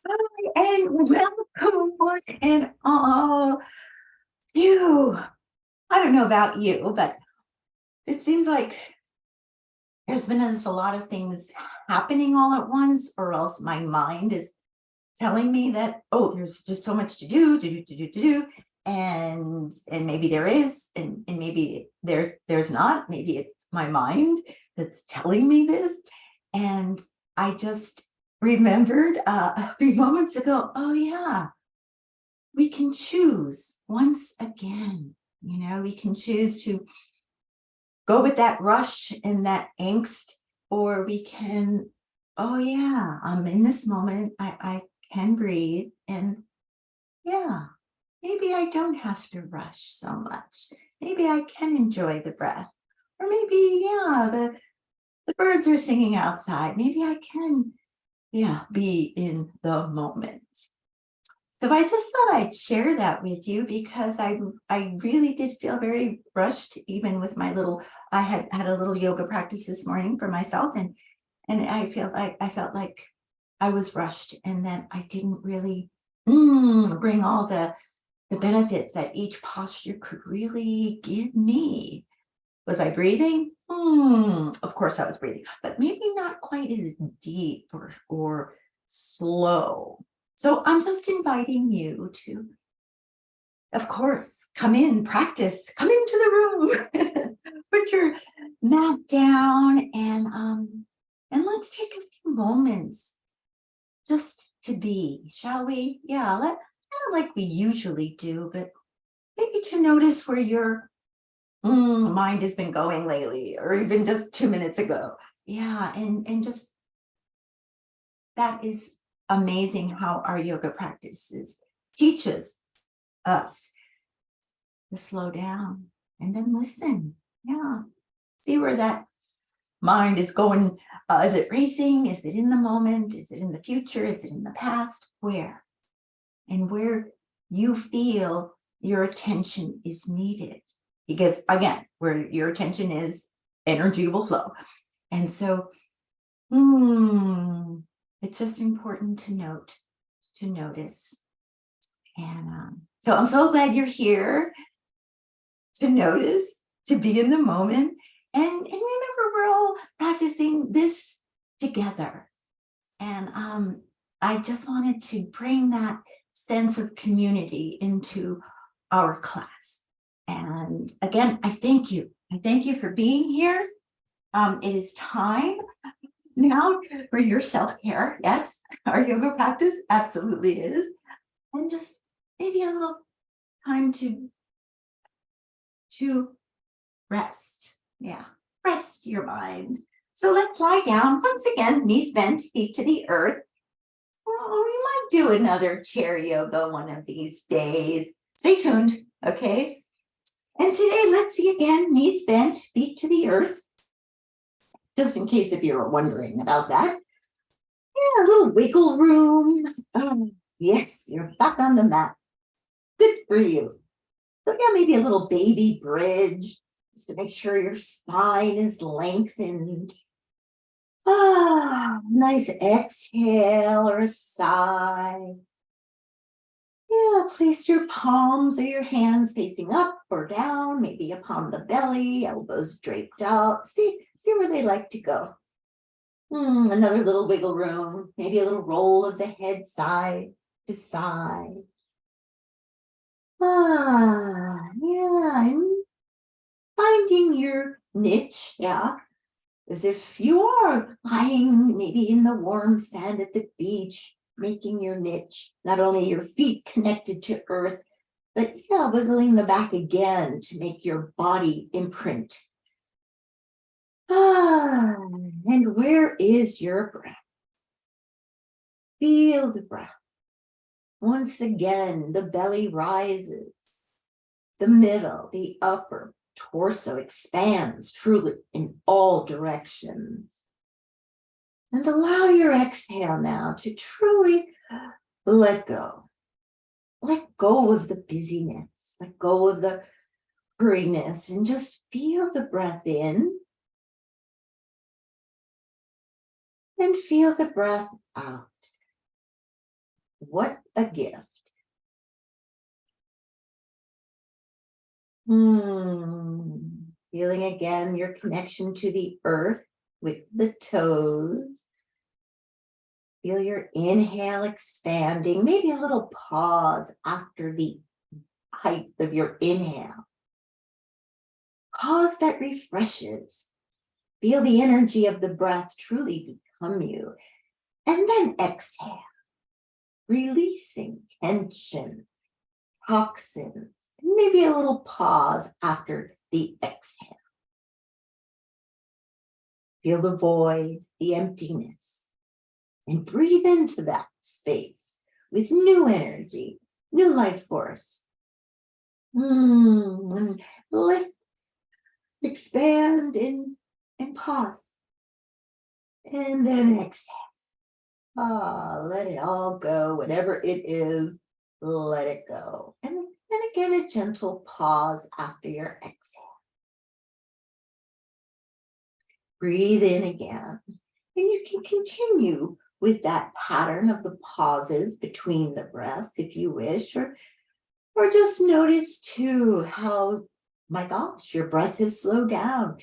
Hi, and welcome one and all. You, I don't know about you, but it seems like there's been just a lot of things happening all at once, or else my mind is telling me that, oh, there's just so much to do, and maybe there is, and maybe there's not. Maybe it's my mind that's telling me this, and I just remembered a few moments ago. Oh yeah, we can choose once again. We can choose to go with that rush and that angst, or we can, oh yeah, I'm in this moment. I can breathe, and yeah, maybe I don't have to rush so much. Maybe I can enjoy the breath. Or maybe, yeah, the birds are singing outside. Maybe I can, yeah, be in the moment. So I just thought I'd share that with you because I really did feel very rushed, even with my little. I had a little yoga practice this morning for myself, and I felt like I was rushed, and that I didn't really bring all the benefits that each posture could really give me. Was I breathing? Of course I was breathing, but maybe not quite as deep or slow. So I'm just inviting you to, of course, come in, practice, come into the room, put your mat down, and let's take a few moments just to be, shall we? Yeah, not like we usually do, but maybe to notice where your mind has been going lately, or even just 2 minutes ago. Yeah, and just that is amazing how our yoga practices teaches us to slow down and then listen. Yeah, see where that mind is going. Is it racing? Is it in the moment? Is it in the future? Is it in the past? Where? And where you feel your attention is needed. Because again, where your attention is, energy will flow. And so it's just important to notice. And so I'm so glad you're here to notice, to be in the moment. And remember, we're all practicing this together. And I just wanted to bring that sense of community into our class. And again, I thank you. I thank you for being here. It is time now for your self-care. Yes, our yoga practice absolutely is. And just maybe a little time to rest. Yeah, rest your mind. So let's lie down once again, knees bent, feet to the earth. Well, we might do another chair yoga one of these days. Stay tuned, okay? And today, let's see again, knees bent, feet to the earth. Just in case if you were wondering about that. Yeah, a little wiggle room. Yes, you're back on the mat. Good for you. So yeah, maybe a little baby bridge, just to make sure your spine is lengthened. Nice exhale or a sigh. Yeah, place your palms or your hands facing up or down, maybe upon the belly, elbows draped out. See where they like to go. Another little wiggle room, maybe a little roll of the head side to side. Yeah, and finding your niche, yeah, as if you are lying maybe in the warm sand at the beach, making your niche, not only your feet connected to earth, but yeah, wiggling the back again to make your body imprint. And where is your breath? Feel the breath. Once again, the belly rises, the middle, the upper torso expands truly in all directions. And allow your exhale now to truly let go. Let go of the busyness, let go of the hurriness, and just feel the breath in and feel the breath out. What a gift. Feeling again your connection to the earth with the toes. Feel your inhale expanding, maybe a little pause after the height of your inhale. Pause that refreshes. Feel the energy of the breath truly become you. And then exhale, releasing tension, toxins, maybe a little pause after the exhale. Feel the void, the emptiness, and breathe into that space with new energy, new life force. And lift, expand, and pause. And then exhale. Let it all go, whatever it is, let it go. And again, a gentle pause after your exhale. Breathe in again. And you can continue with that pattern of the pauses between the breaths if you wish, or just notice too how, my gosh, your breath has slowed down.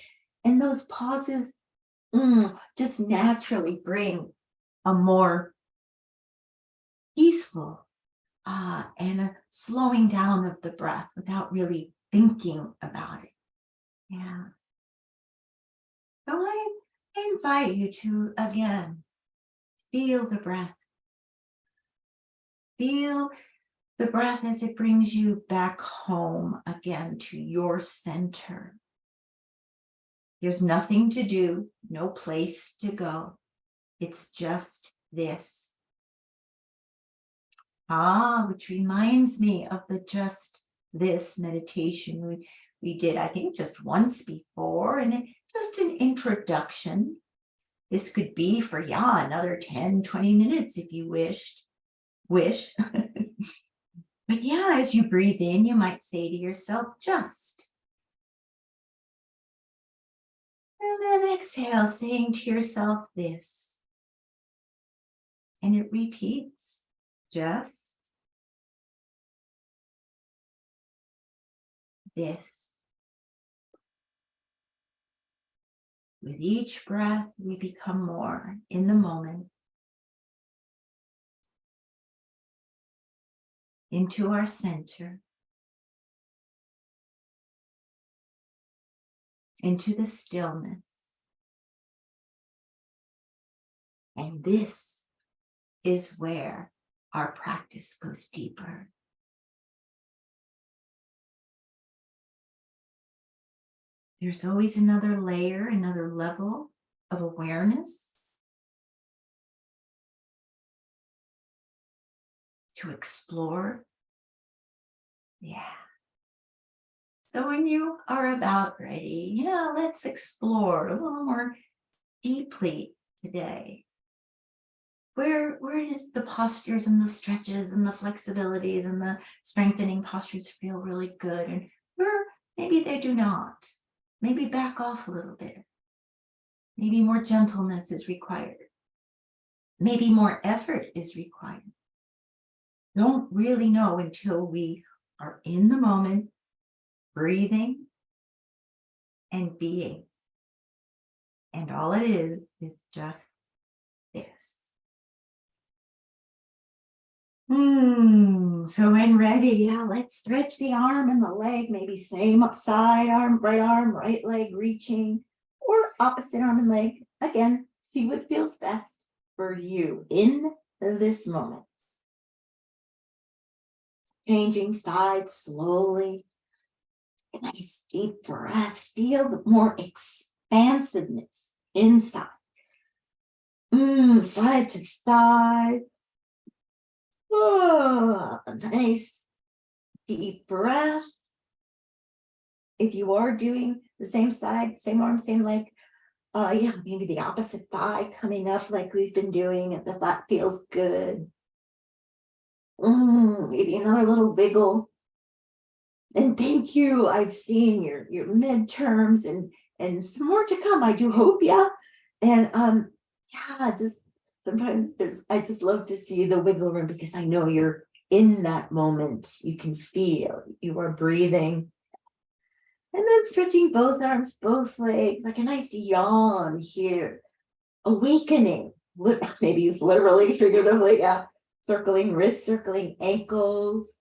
And those pauses just naturally bring a more peaceful and a slowing down of the breath without really thinking about it. Yeah. So I invite you to, again, feel the breath. Feel the breath as it brings you back home again to your center. There's nothing to do, no place to go. It's just this. Which reminds me of the just this meditation we did, I think, just once before, and just an introduction. This could be for, another 10, 20 minutes if you wish. But as you breathe in, you might say to yourself, just. And then exhale, saying to yourself this. And it repeats, just this. With each breath, we become more in the moment, into our center, into the stillness. And this is where our practice goes deeper. There's always another layer, another level of awareness to explore. So when you are about ready, let's explore a little more deeply today. Where does the postures and the stretches and the flexibilities and the strengthening postures feel really good, and where maybe they do not? Maybe back off a little bit. Maybe more gentleness is required. Maybe more effort is required. Don't really know until we are in the moment, breathing and being. And all it is just this. So when ready, let's stretch the arm and the leg, maybe same side arm, right leg reaching, or opposite arm and leg. Again, see what feels best for you in this moment. Changing sides slowly. A nice deep breath. Feel more expansiveness inside. Side to side. A nice deep breath. If you are doing the same side, same arm, same leg, maybe the opposite thigh coming up like we've been doing, if that feels good. Maybe another little wiggle. And thank you. I've seen your midterms and some more to come. I do hope, And just Sometimes I just love to see the wiggle room because I know you're in that moment. You can feel you are breathing. And then stretching both arms, both legs, like a nice yawn here. Awakening, maybe literally, figuratively, yeah. Circling wrists, circling ankles.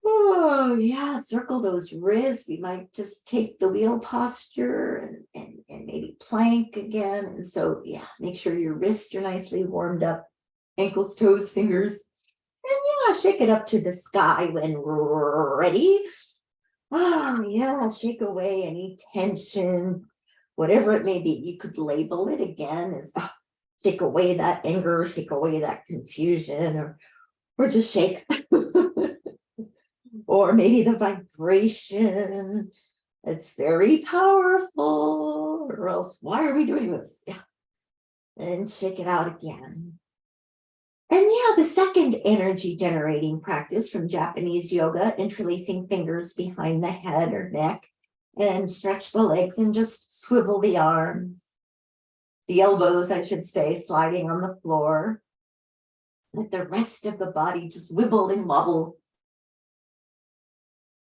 Oh, yeah, circle those wrists. We might just take the wheel posture and maybe plank again. And so, yeah, make sure your wrists are nicely warmed up, ankles, toes, fingers. And yeah, shake it up to the sky when ready. Oh, yeah, shake away any tension, whatever it may be. You could label it again as shake away that anger, shake away that confusion, or just shake. Or maybe the vibration. It's very powerful, or else why are we doing this? Yeah. And shake it out again. And yeah, the second energy generating practice from Japanese yoga, interlacing fingers behind the head or neck and stretch the legs and just swivel the arms, the elbows, I should say, sliding on the floor. Let the rest of the body just wibble and wobble.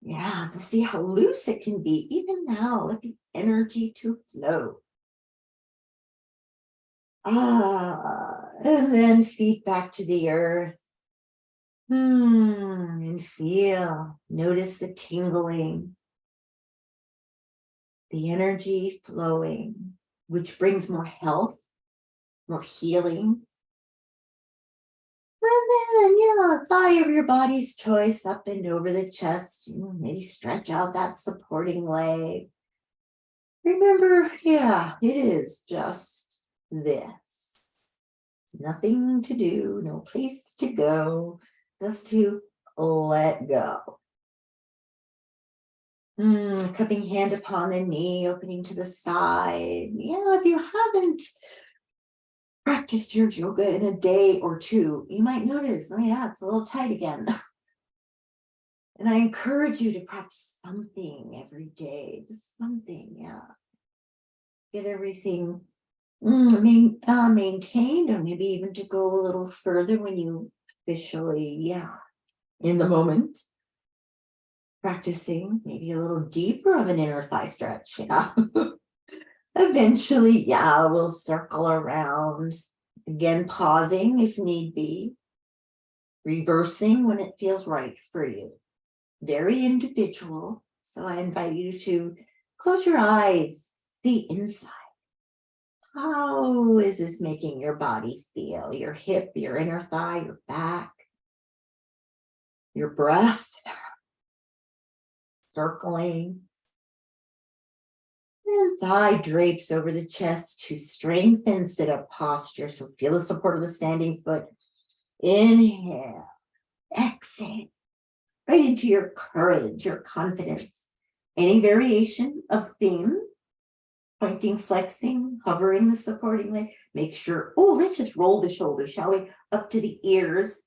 Yeah, to see how loose it can be. Even now, let the energy to flow. And then feet back to the earth. And feel, notice the tingling, the energy flowing, which brings more health, more healing. And then, thigh of your body's choice, up and over the chest, maybe stretch out that supporting leg. Remember, it is just this. Nothing to do, no place to go, just to let go. Cupping hand upon the knee, opening to the side. Yeah, if you haven't practiced your yoga in a day or two, you might notice, it's a little tight again. And I encourage you to practice something every day, just something, Get everything maintained, or maybe even to go a little further when you officially, in the moment. Practicing maybe a little deeper of an inner thigh stretch, Eventually, we'll circle around, again, pausing if need be, reversing when it feels right for you. Very individual. So I invite you to close your eyes, see inside. How is this making your body feel? Your hip, your inner thigh, your back, your breath, circling. And thigh drapes over the chest to strengthen sit-up posture. So feel the support of the standing foot. Inhale, exhale, right into your courage, your confidence. Any variation of theme, pointing, flexing, hovering the supporting leg. Make sure, let's just roll the shoulders, shall we? Up to the ears.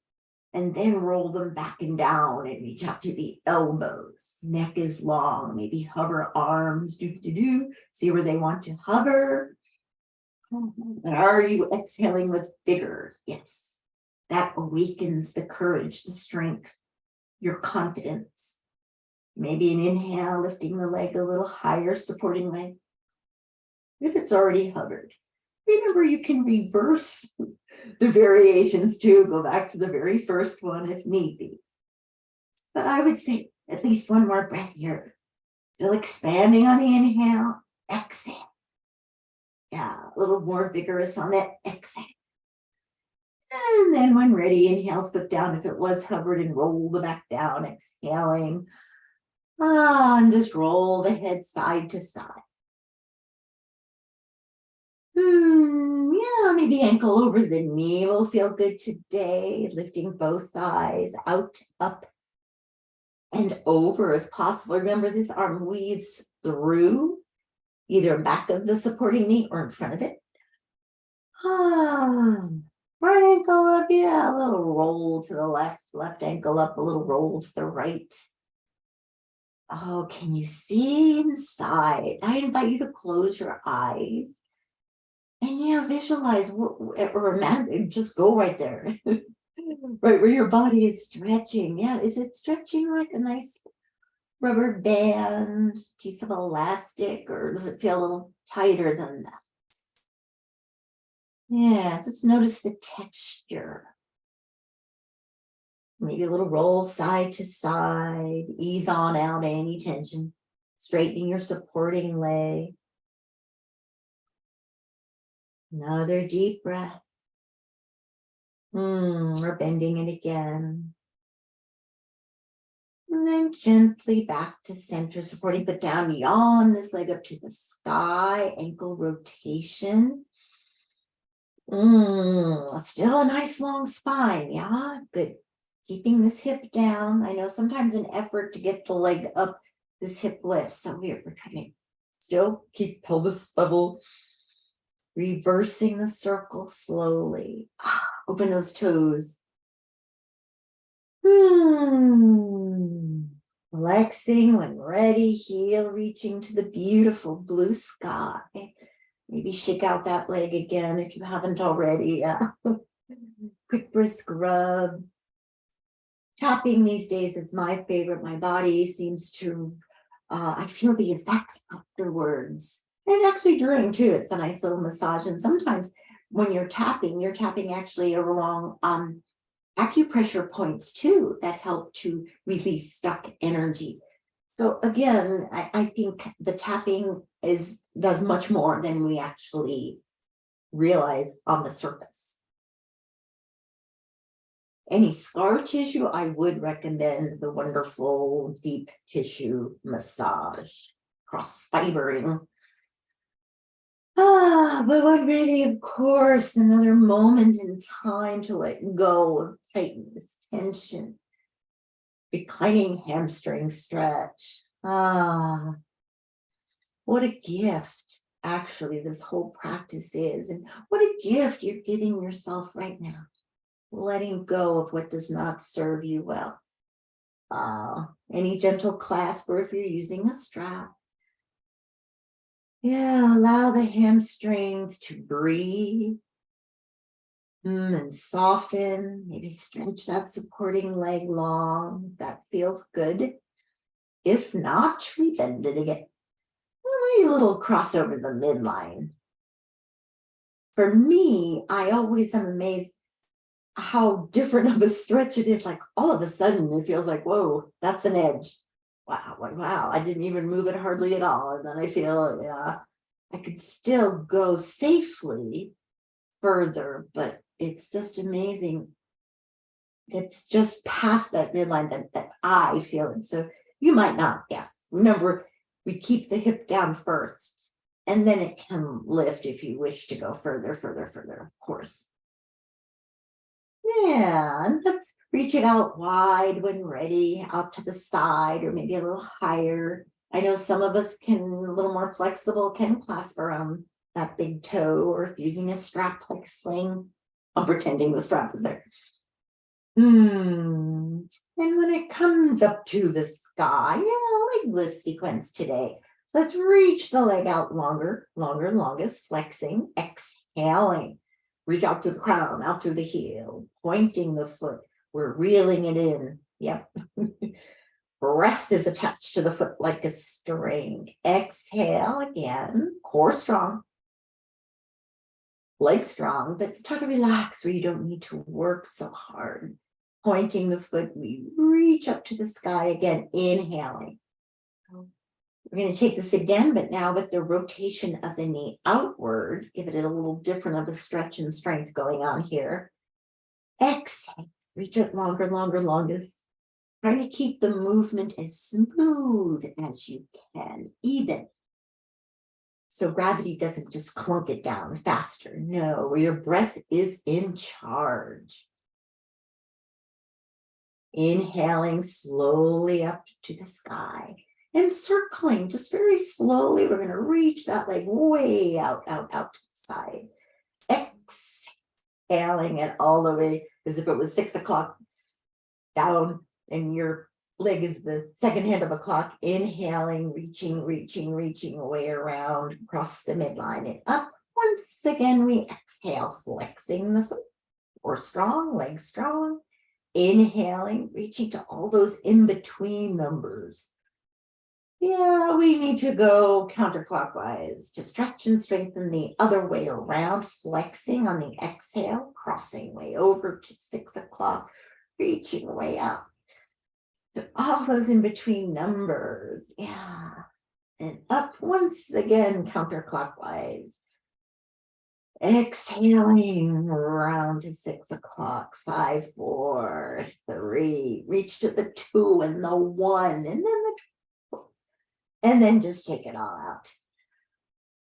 And then roll them back and down and reach out to the elbows. Neck is long, maybe hover arms, see where they want to hover. Are you exhaling with vigor? Yes. That awakens the courage, the strength, your confidence. Maybe an inhale, lifting the leg a little higher, supporting leg. If it's already hovered. Remember, you can reverse the variations too, go back to the very first one if need be. But I would say at least one more breath here. Still expanding on the inhale, exhale. A little more vigorous on that exhale. And then when ready, inhale, foot down if it was hovered and roll the back down, exhaling. And just roll the head side to side. Maybe ankle over the knee will feel good today. Lifting both thighs out, up, and over if possible. Remember, this arm weaves through either back of the supporting knee or in front of it. Right ankle up, a little roll to the left ankle up, a little roll to the right. Can you see inside? I invite you to close your eyes. And visualize or imagine, just go right there, right where your body is stretching. Yeah, is it stretching like a nice rubber band, piece of elastic, or does it feel a little tighter than that? Yeah, just notice the texture. Maybe a little roll side to side, ease on out any tension, straightening your supporting leg. Another deep breath. We're bending it again. And then gently back to center, supporting foot down, yawn this leg up to the sky, ankle rotation. Still a nice long spine, yeah, good. Keeping this hip down. I know sometimes an effort to get the leg up, this hip lifts. So we're trying to still keep pelvis level. Reversing the circle slowly. Open those toes. Flexing when ready, heel reaching to the beautiful blue sky. Maybe shake out that leg again if you haven't already. Quick brisk rub. Tapping these days is my favorite. My body seems to, I feel the effects afterwards. And actually during too, it's a nice little massage. And sometimes when you're tapping actually along acupressure points too that help to release stuck energy. So again, I think the tapping does much more than we actually realize on the surface. Any scar tissue, I would recommend the wonderful deep tissue massage, cross fibering. But when ready, of course, another moment in time to let go of tighten this tension. Reclining hamstring stretch. What a gift actually this whole practice is, and what a gift you're giving yourself right now. Letting go of what does not serve you well. Any gentle clasp, or if you're using a strap. Yeah, allow the hamstrings to breathe and soften. Maybe stretch that supporting leg long. That feels good. If not, we bend it again. A little cross over the midline. For me, I always am amazed how different of a stretch it is. Like all of a sudden it feels like, whoa, that's an edge. Wow, I didn't even move it hardly at all. And then I feel, yeah, I could still go safely further, but it's just amazing. It's just past that midline that I feel it. So you might not, yeah. Remember, we keep the hip down first, and then it can lift if you wish to go further, of course. Yeah, and let's reach it out wide when ready, out to the side or maybe a little higher. I know some of us can, a little more flexible, can clasp around that big toe, or if using a strap like sling. I'm pretending the strap is there. And when it comes up to the sky, leg lift sequence today. So let's reach the leg out longer, longest, flexing, exhaling. Reach out to the crown, out through the heel, pointing the foot. We're reeling it in. Yep. Breath is attached to the foot like a string. Exhale again, core strong. Leg strong, but try to relax where you don't need to work so hard. Pointing the foot, we reach up to the sky again, inhaling. We're going to take this again, but now with the rotation of the knee outward, give it a little different of a stretch and strength going on here. Exhale, reach it longer, longest. Trying to keep the movement as smooth as you can, even. So gravity doesn't just clunk it down faster. No, your breath is in charge. Inhaling slowly up to the sky and circling just very slowly. We're going to reach that leg way out to the side. Exhaling it all the way as if it was 6 o'clock down and your leg is the second hand of a clock. Inhaling, reaching way around across the midline and up Once again, we exhale, flexing the foot, or strong, legs strong. Inhaling, reaching to all those in-between numbers. Yeah, we need to go counterclockwise to stretch and strengthen the other way around, flexing on the exhale, crossing way over to 6 o'clock, reaching way up. So all those in-between numbers, yeah. And up once again, counterclockwise. Exhaling around to 6 o'clock, 5, 4, 3, reach to the 2 and the 1, and then the 12, and then just shake it all out.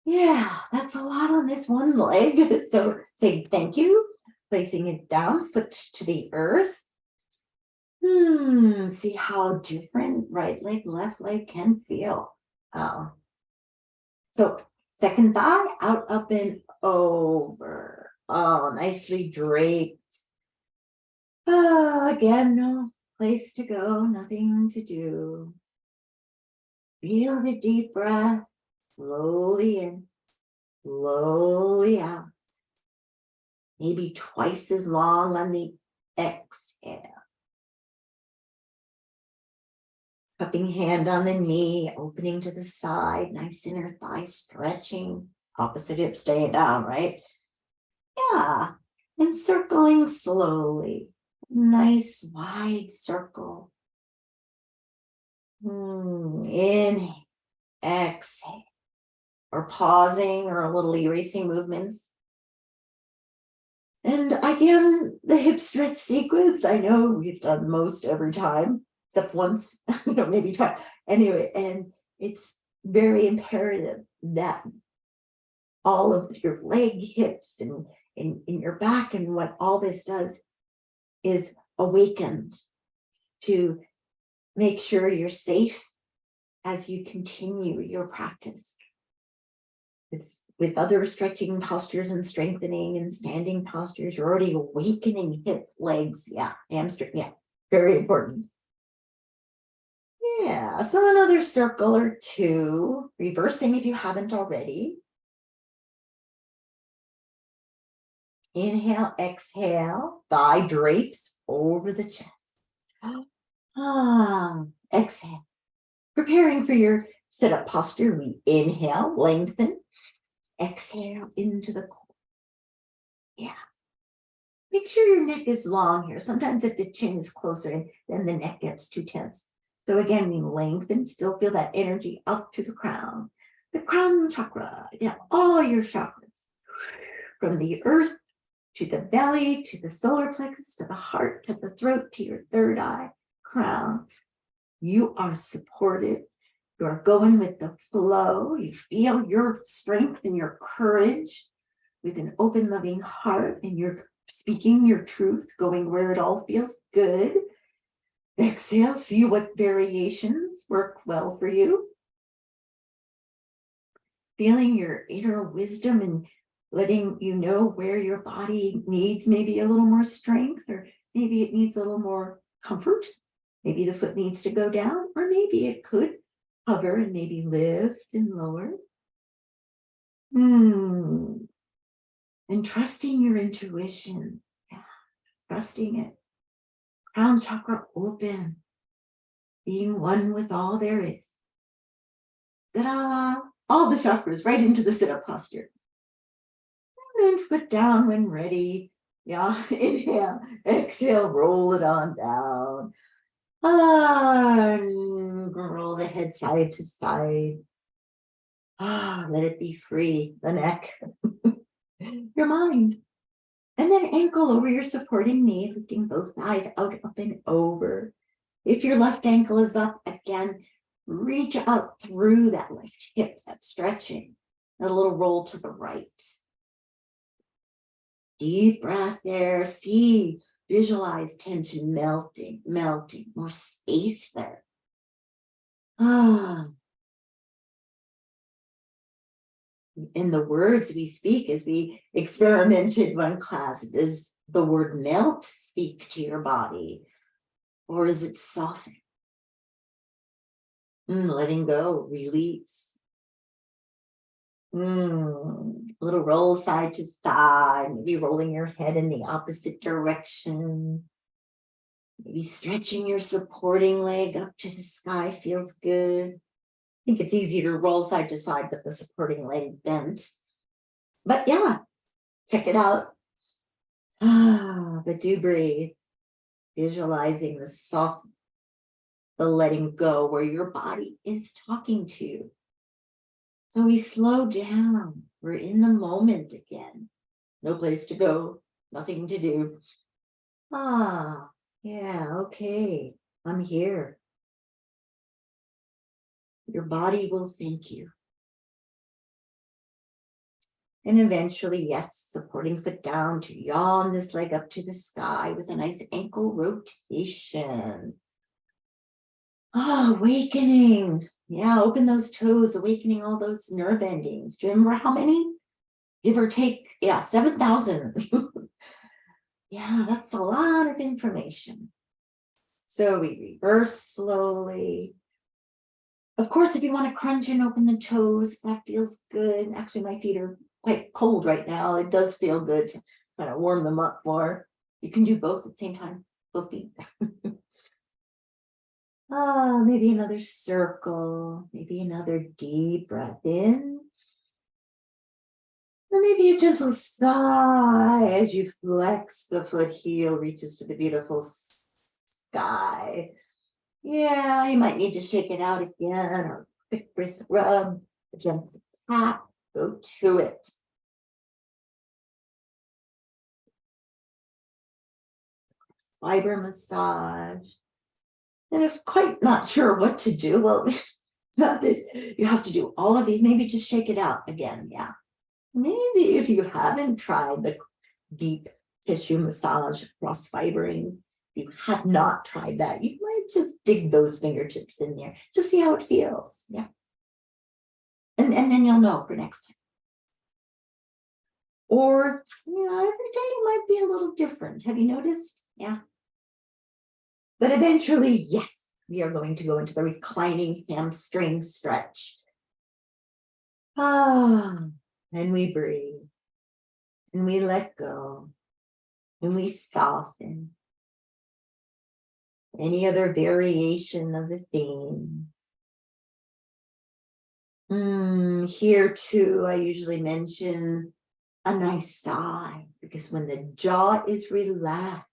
Yeah, that's a lot on this one leg. So say thank you, placing it down, foot to the earth. See how different right leg, left leg can feel. So second thigh out, up, and over. Oh, nicely draped. Again, no place to go, nothing to do. Feel the deep breath, slowly in, slowly out. Maybe twice as long on the exhale. Cupping hand on the knee, opening to the side, nice inner thigh stretching. Opposite hip staying down, right? Yeah, and circling slowly. Nice wide circle. Inhale, exhale, or pausing or a little erasing movements. And again, the hip stretch sequence, I know we've done most every time, except once, maybe twice. Anyway, and it's very imperative that all of your leg, hips, and in your back, and what all this does is awakened to make sure you're safe as you continue your practice. It's with other stretching postures and strengthening and standing postures, you're already awakening hip, legs, hamstring, very important. Yeah, so another circle or two, reversing if you haven't already. Inhale, exhale, thigh drapes over the chest. Exhale. Preparing for your sit-up posture, we inhale, lengthen, exhale into the core. Yeah. Make sure your neck is long here. Sometimes if the chin is closer, then the neck gets too tense. So again, we lengthen, still feel that energy up to the crown chakra, all your chakras, from the earth to the belly, to the solar plexus, to the heart, to the throat, to your third eye, crown. You are supported. You're going with the flow. You feel your strength and your courage with an open, loving heart, and you're speaking your truth, going where it all feels good. Exhale, see what variations work well for you. Feeling your inner wisdom and letting you know where your body needs maybe a little more strength, or maybe it needs a little more comfort. Maybe the foot needs to go down, or maybe it could hover and maybe lift and lower. And trusting your intuition. Trusting it. Crown chakra open. Being one with all there is. Ta-da! All the chakras right into the sit-up posture. And then foot down when ready. Inhale, exhale, roll it on down. Roll the head side to side. Let it be free, the neck, your mind. And then ankle over your supporting knee, lifting both thighs out, up, and over. If your left ankle is up, again, reach out through that left hip, that stretching, and a little roll to the right. Deep breath there. See, visualize tension melting, more space there. In the words we speak, as we experimented one class, does the word melt speak to your body, or is it soften? Letting go, release. A little roll side to side, maybe rolling your head in the opposite direction. Maybe stretching your supporting leg up to the sky feels good. I think it's easy to roll side to side with the supporting leg bent. But yeah, check it out. But do breathe. Visualizing the soft, the letting go where your body is talking to you. So we slow down. We're in the moment again. No place to go, nothing to do. Yeah, okay. I'm here. Your body will thank you. And eventually, yes, supporting foot down to yawn this leg up to the sky with a nice ankle rotation. Awakening. Yeah, open those toes, awakening all those nerve endings. Do you remember how many? Give or take, yeah, 7,000. Yeah, that's a lot of information. So we reverse slowly. Of course, if you want to crunch and open the toes, that feels good. Actually, my feet are quite cold right now. It does feel good to kind of warm them up more. You can do both at the same time, both feet. Maybe another circle, maybe another deep breath in. And maybe a gentle sigh as you flex the foot heel, reaches to the beautiful sky. Yeah, you might need to shake it out again, or quick wrist rub, a gentle tap, go to it. Fiber massage. And if quite not sure what to do, well, it's not that you have to do all of these, maybe just shake it out again, yeah. Maybe if you haven't tried the deep tissue massage, cross fibering, you have not tried that, you might just dig those fingertips in there, just see how it feels. Yeah. And then you'll know for next time. Or, every day might be a little different. Have you noticed? Yeah. But eventually, yes, we are going to go into the reclining hamstring stretch. And we breathe. And we let go. And we soften. Any other variation of the theme. Here too, I usually mention a nice sigh, because when the jaw is relaxed,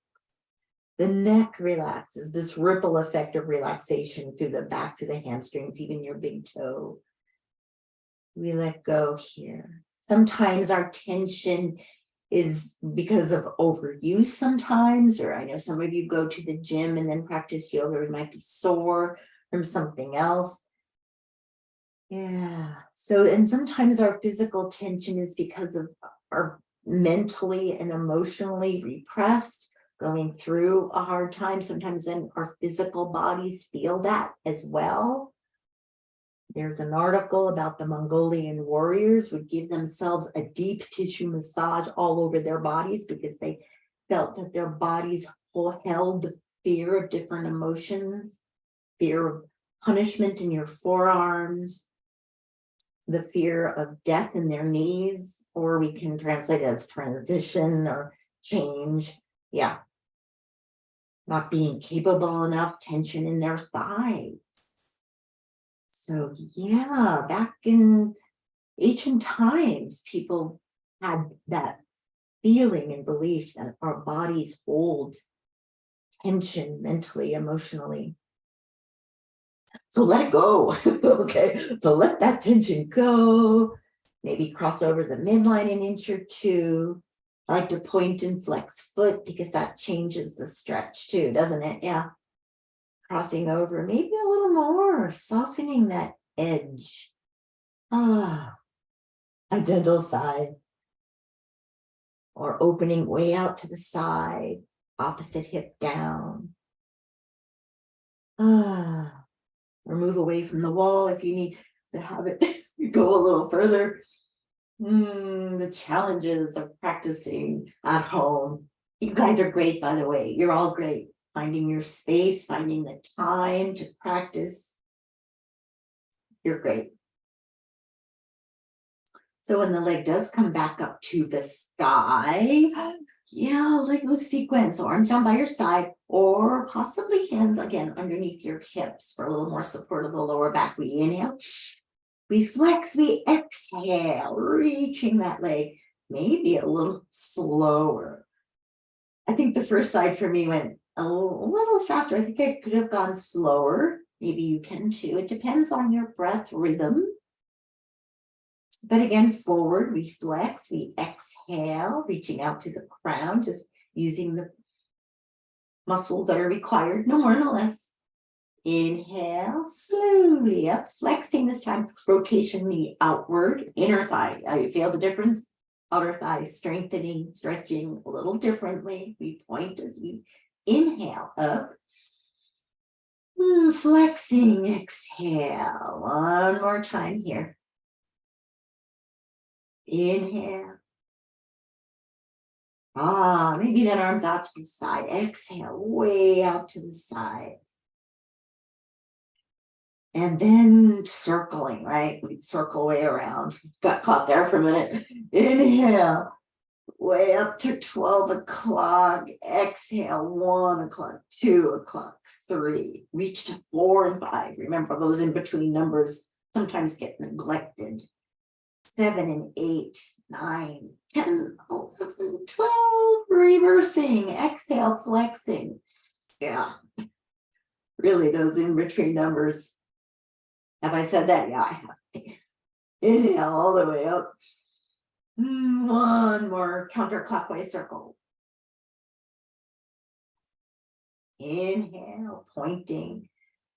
the neck relaxes, this ripple effect of relaxation through the back, through the hamstrings, even your big toe. We let go here. Sometimes our tension is because of overuse sometimes, or I know some of you go to the gym and then practice yoga, or might be sore from something else. Yeah, so, and sometimes our physical tension is because of our mentally and emotionally repressed, going through a hard time. Sometimes then our physical bodies feel that as well. There's an article about the Mongolian warriors who give themselves a deep tissue massage all over their bodies because they felt that their bodies held the fear of different emotions, fear of punishment in your forearms, the fear of death in their knees, or we can translate it as transition or change. Yeah. Not being capable enough, tension in their thighs. So yeah, back in ancient times, people had that feeling and belief that our bodies hold tension mentally, emotionally. So let it go. Okay, so let that tension go. Maybe cross over the midline an inch or two. I like to point and flex foot because that changes the stretch too, doesn't it? Yeah. Crossing over, maybe a little more, softening that edge. A gentle sigh. Or opening way out to the side, opposite hip down. Or move away from the wall if you need to have it go a little further. The challenges of practicing at home. You guys are great, by the way. You're all great. Finding your space, finding the time to practice. You're great. So when the leg does come back up to the sky, yeah, leg lift sequence, arms down by your side, or possibly hands again underneath your hips for a little more support of the lower back. We inhale, we flex, we exhale, reaching that leg, maybe a little slower. I think the first side for me went a little faster. I think I could have gone slower. Maybe you can too. It depends on your breath rhythm. But again, forward, we flex, we exhale, reaching out to the crown, just using the muscles that are required, no more, no less. Inhale, slowly up, flexing this time, rotation knee outward, inner thigh. You feel the difference? Outer thigh strengthening, stretching a little differently. We point as we inhale up. Flexing, exhale. One more time here. Inhale. Maybe that arm's out to the side. Exhale, way out to the side. And then circling, right? We circle way around. Got caught there for a minute. Inhale, way up to 12 o'clock. Exhale, 1 o'clock, 2 o'clock, 3. Reach to 4 and 5. Remember, those in between numbers sometimes get neglected. 7 and 8, 9, 10, 11, 12. Reversing, exhale, flexing. Yeah, really, those in between numbers. Have I said that? Yeah, I have. Inhale all the way up. One more counterclockwise circle. Inhale, pointing.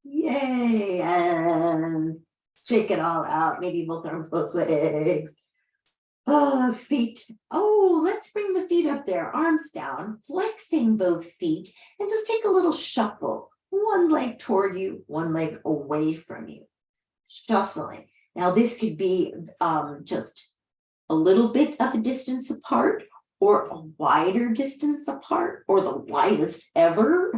Yay, and shake it all out. Maybe both arms, both legs. Feet. Let's bring the feet up there. Arms down, flexing both feet, and just take a little shuffle. One leg toward you, one leg away from you. Shuffling. Now this could be just a little bit of a distance apart, or a wider distance apart, or the widest ever.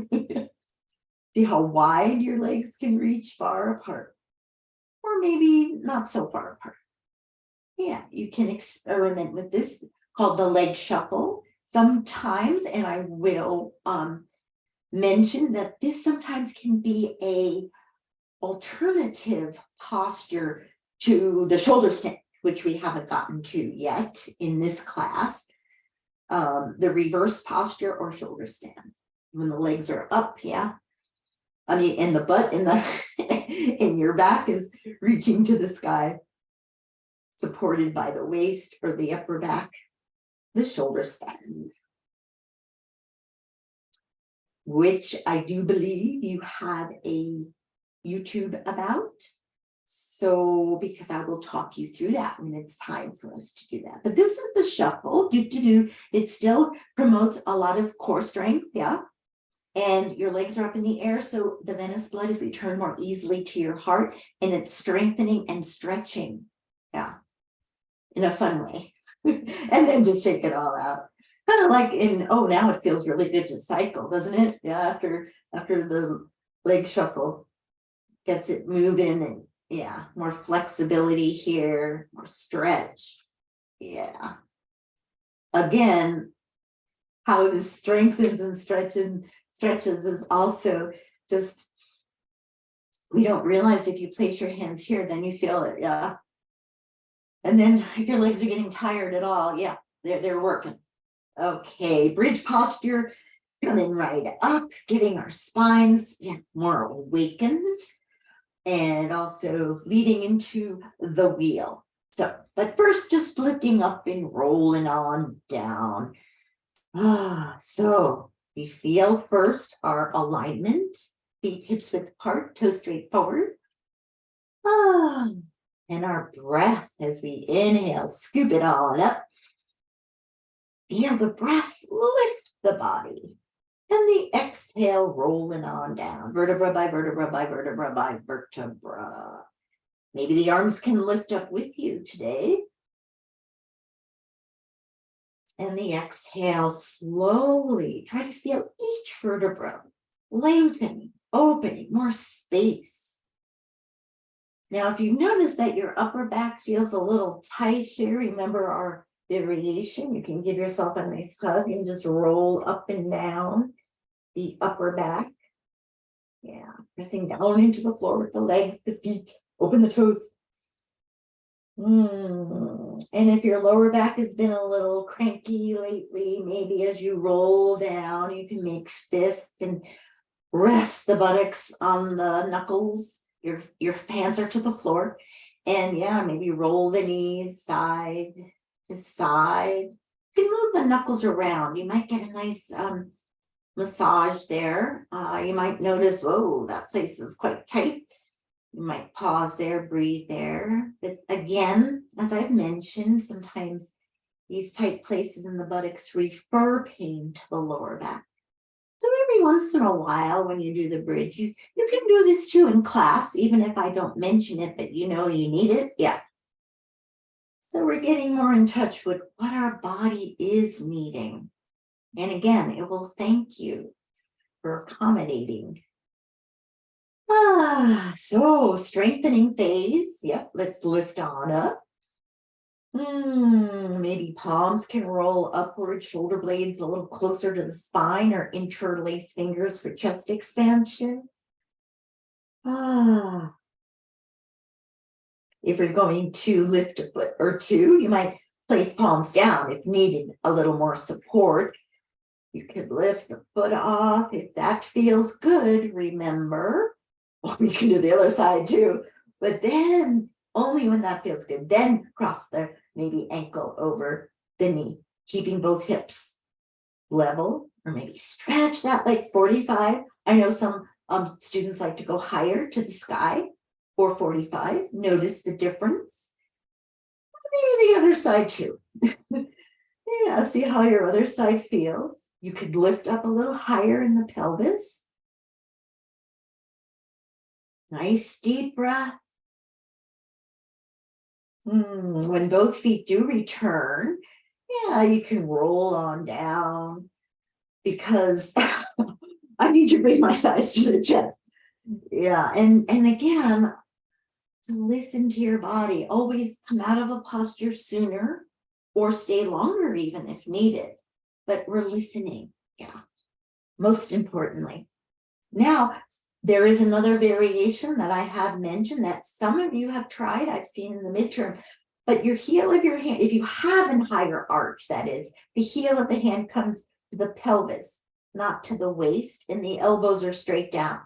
See how wide your legs can reach, far apart, or maybe not so far apart. Yeah, you can experiment with this, called the leg shuffle sometimes, and I will mention that this sometimes can be a alternative posture to the shoulder stand, which we haven't gotten to yet in this class. The reverse posture or shoulder stand, when the legs are up, yeah. I mean, and the butt in the in your back is reaching to the sky, supported by the waist or the upper back, the shoulder stand, which I do believe you have a YouTube about. So, because I will talk you through that when it's time for us to do that. But this is the shuffle. It still promotes a lot of core strength, yeah. And your legs are up in the air, so the venous blood is returned more easily to your heart, and it's strengthening and stretching, yeah, in a fun way. And then just shake it all out. Kind of like now it feels really good to cycle, doesn't it? Yeah, after the leg shuffle gets it moving, and yeah, more flexibility here, more stretch. Yeah. Again, how it strengthens and stretches is also just, we don't realize if you place your hands here, then you feel it, yeah. And then if your legs are getting tired at all, yeah, they're working. Okay, bridge posture, coming right up, getting our spines more awakened, and also leading into the wheel. So, but first, just lifting up and rolling on down. So we feel first our alignment, feet hips width apart, toes straight forward. And our breath as we inhale, scoop it all up. Feel the breath lift the body. And the exhale rolling on down, vertebra by vertebra by vertebra by vertebra. Maybe the arms can lift up with you today. And the exhale slowly. Try to feel each vertebra lengthening, opening, more space. Now, if you notice that your upper back feels a little tight here, remember our variation. You can give yourself a nice hug and just roll up and down the upper back. Yeah, pressing down into the floor with the legs, the feet, open the toes. And if your lower back has been a little cranky lately, maybe as you roll down, you can make fists and rest the buttocks on the knuckles. Your hands are to the floor. And yeah, maybe roll the knees side to side. You can move the knuckles around. You might get a nice massage there. You might notice, whoa, that place is quite tight. You might pause there, breathe there. But again, as I've mentioned, sometimes these tight places in the buttocks refer pain to the lower back. So every once in a while, when you do the bridge, you can do this too in class, even if I don't mention it, but you know you need it. Yeah. So we're getting more in touch with what our body is needing. And again, it will thank you for accommodating. So strengthening phase. Yep, let's lift on up. Maybe palms can roll upward, shoulder blades a little closer to the spine, or interlace fingers for chest expansion. If you're going to lift a foot or two, you might place palms down if needed a little more support. You could lift the foot off if that feels good, remember. Or you can do the other side too, but then only when that feels good. Then cross the maybe ankle over the knee, keeping both hips level, or maybe stretch that like 45. I know some students like to go higher to the sky, or 45. Notice the difference. Maybe the other side too. Yeah, see how your other side feels. You could lift up a little higher in the pelvis. Nice deep breath. When both feet do return, yeah, you can roll on down, because I need to bring my thighs to the chest. Yeah, and again, to listen to your body. Always come out of a posture sooner, or stay longer even if needed. But we're listening, yeah, most importantly. Now, there is another variation that I have mentioned that some of you have tried, I've seen in the midterm, but your heel of your hand, if you have a higher arch, that is, the heel of the hand comes to the pelvis, not to the waist, and the elbows are straight down.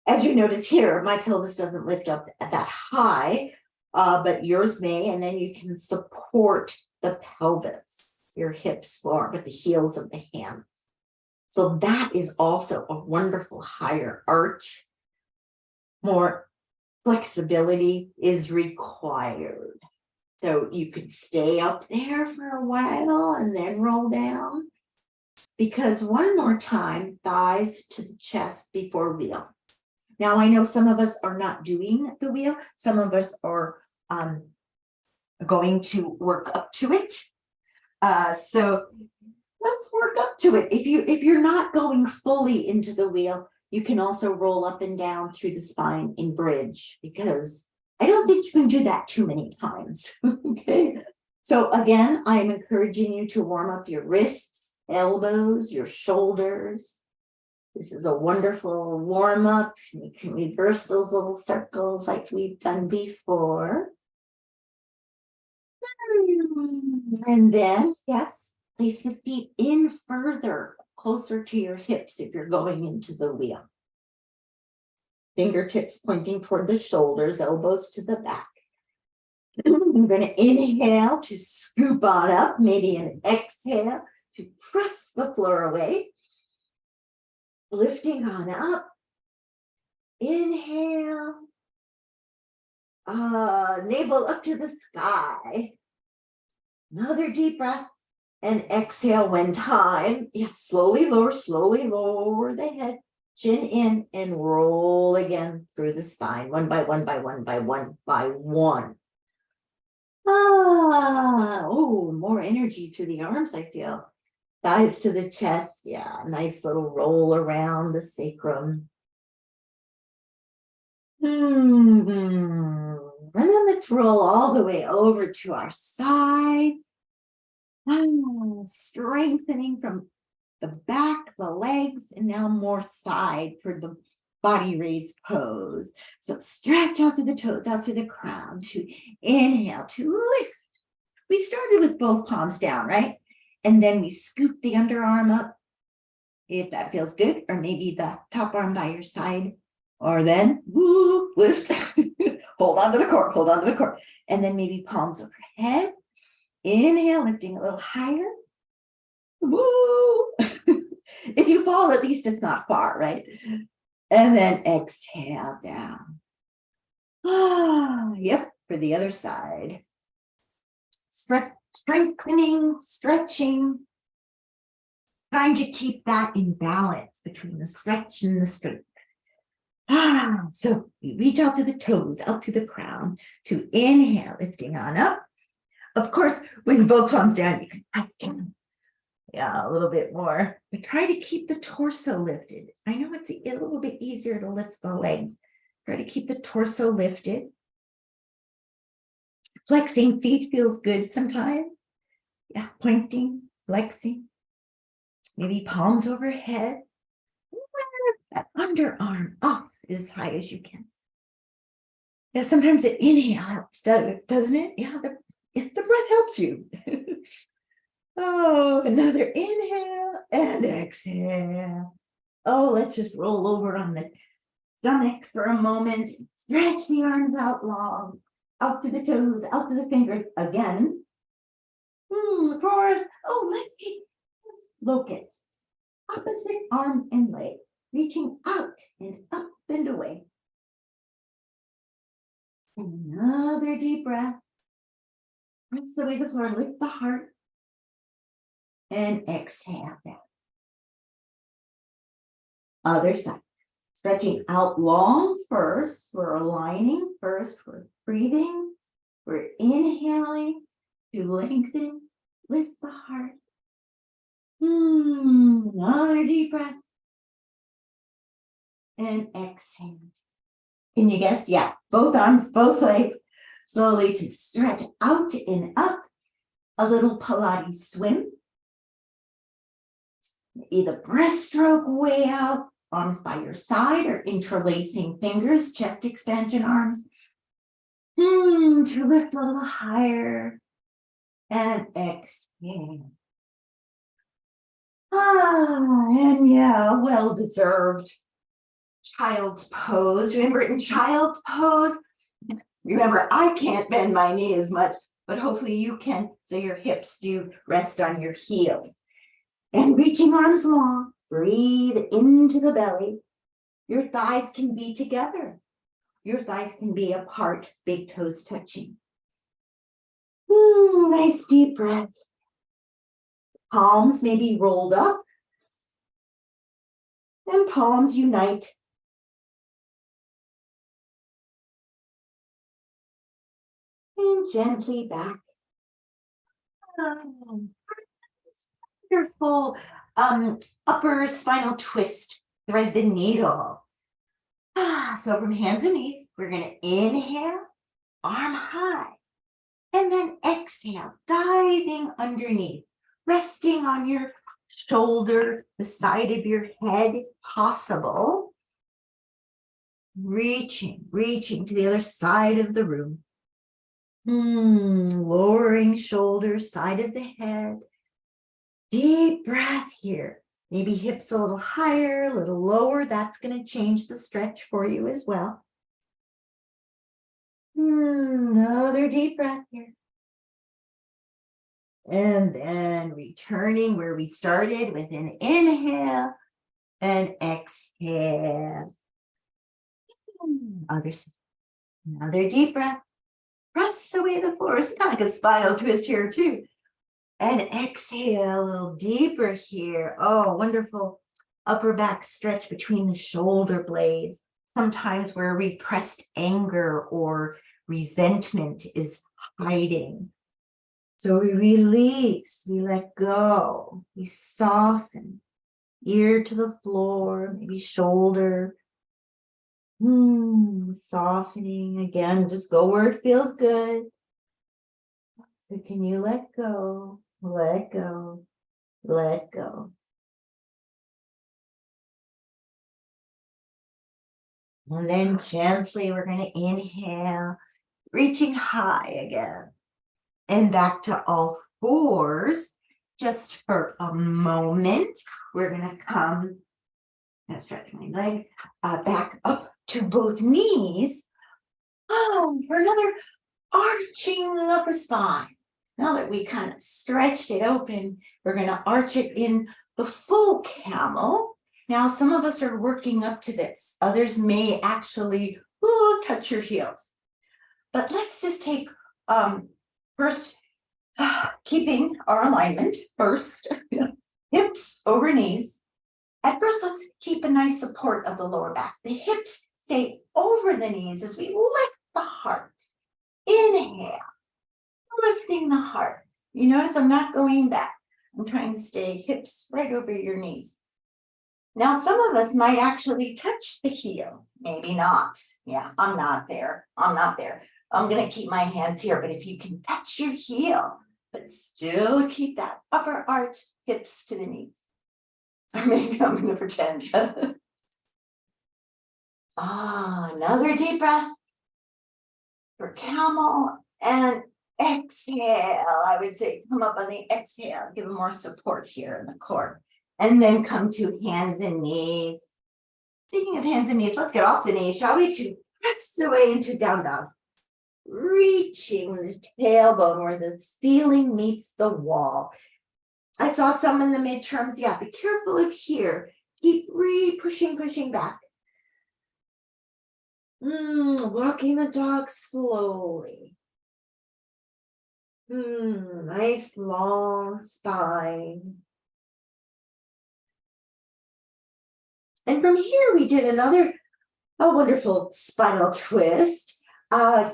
As you notice here, my pelvis doesn't lift up at that high, but yours may, and then you can support the pelvis, your hips forward, with the heels of the hands. So that is also a wonderful higher arch. More flexibility is required. So you could stay up there for a while and then roll down. Because one more time, thighs to the chest before wheel. Now I know some of us are not doing the wheel. Some of us are going to work up to it. So let's work up to it. If you're not going fully into the wheel, you can also roll up and down through the spine in bridge, because I don't think you can do that too many times. Okay. So again, I'm encouraging you to warm up your wrists, elbows, your shoulders. This is a wonderful warm up. You can reverse those little circles like we've done before. And then, yes, place the feet in further, closer to your hips if you're going into the wheel. Fingertips pointing toward the shoulders, elbows to the back. I'm going to inhale to scoop on up, maybe an exhale to press the floor away. Lifting on up. Inhale. Navel up to the sky. Another deep breath. And exhale when time. Yeah, slowly lower the head, chin in, and roll again through the spine, one by one by one by one by one. Oh, more energy through the arms, I feel. Thighs to the chest. Yeah, nice little roll around the sacrum. And then let's roll all the way over to our side. Strengthening from the back, the legs, and now more side for the body raise pose. So stretch out to the toes, out to the crown, to inhale, to lift. We started with both palms down, right? And then we scoop the underarm up, if that feels good, or maybe the top arm by your side, or then woo, lift, hold on to the core, hold on to the core. And then maybe palms overhead. Inhale, lifting a little higher. Woo! If you fall, at least it's not far, right? And then exhale down. Yep, for the other side. Strengthening, stretching, trying to keep that in balance between the stretch and the strength. So we reach out to the toes, out to the crown, to inhale, lifting on up. Of course, when both palms down, you can press down. Yeah, a little bit more. But try to keep the torso lifted. I know it's a little bit easier to lift the legs. Try to keep the torso lifted. Flexing feet feels good sometimes. Yeah, pointing, flexing. Maybe palms overhead. That underarm up as high as you can. Yeah, sometimes the inhale helps, doesn't it? Yeah, the breath helps you. Oh, another inhale and exhale. Oh, let's just roll over on the stomach for a moment. Stretch the arms out long, out to the toes, out to the fingers again. Forward. Oh, let's take locust. Opposite arm and leg, reaching out and up and away. Another deep breath. Press the way the floor, lift the heart. And exhale down. Other side. Stretching out long first. We're aligning first. We're breathing. We're inhaling to lengthen. Lift the heart. Another deep breath. And exhale. Can you guess? Yeah, both arms, both legs. Slowly to stretch out and up. A little Pilates swim. Either breaststroke way out, arms by your side, or interlacing fingers, chest expansion arms. To lift a little higher. And exhale. And yeah, well-deserved child's pose. Remember, in child's pose, remember, I can't bend my knee as much, but hopefully you can, so your hips do rest on your heels. And reaching arms long, breathe into the belly. Your thighs can be together. Your thighs can be apart, big toes touching. Nice deep breath. Palms may be rolled up. And palms unite. And gently back. Wonderful upper spinal twist. Thread the needle. So from hands and knees, we're going to inhale, arm high, and then exhale, diving underneath, resting on your shoulder, the side of your head, if possible. Reaching to the other side of the room. Lowering shoulders, side of the head. Deep breath here. Maybe hips a little higher, a little lower. That's going to change the stretch for you as well. Another deep breath here. And then returning where we started with an inhale and exhale. Other side. Another deep breath. Press away the floor. It's kind of like a spinal twist here too. And exhale a little deeper here. Oh, wonderful upper back stretch between the shoulder blades. Sometimes where repressed anger or resentment is hiding. So we release, we let go, we soften, ear to the floor, maybe shoulder. Softening again, just go where it feels good. But can you let go, let go, let go? And then gently, we're going to inhale, reaching high again. And back to all fours. Just for a moment, we're going to come, I'm going to stretch my leg back up to both knees. For another arching of the spine. Now that we kind of stretched it open, we're going to arch it in the full camel. Now, some of us are working up to this. Others may actually touch your heels. But let's just take first, keeping our alignment first, hips over knees. At first, let's keep a nice support of the lower back. The hips stay over the knees as we lift the heart. Inhale, lifting the heart. You notice I'm not going back. I'm trying to stay hips right over your knees. Now, some of us might actually touch the heel. Maybe not. Yeah, I'm not there. I'm not there. I'm going to keep my hands here. But if you can touch your heel, but still keep that upper arch, hips to the knees. Or maybe I'm going to pretend. Another deep breath for camel and exhale. I would say come up on the exhale, give them more support here in the core. And then come to hands and knees. Speaking of hands and knees, let's get off the knees, shall we? To press away into down dog. Reaching the tailbone where the ceiling meets the wall. I saw some in the midterms. Yeah, be careful of here. Keep pushing back. Walking the dog slowly. Nice long spine. And from here, we did another wonderful spinal twist.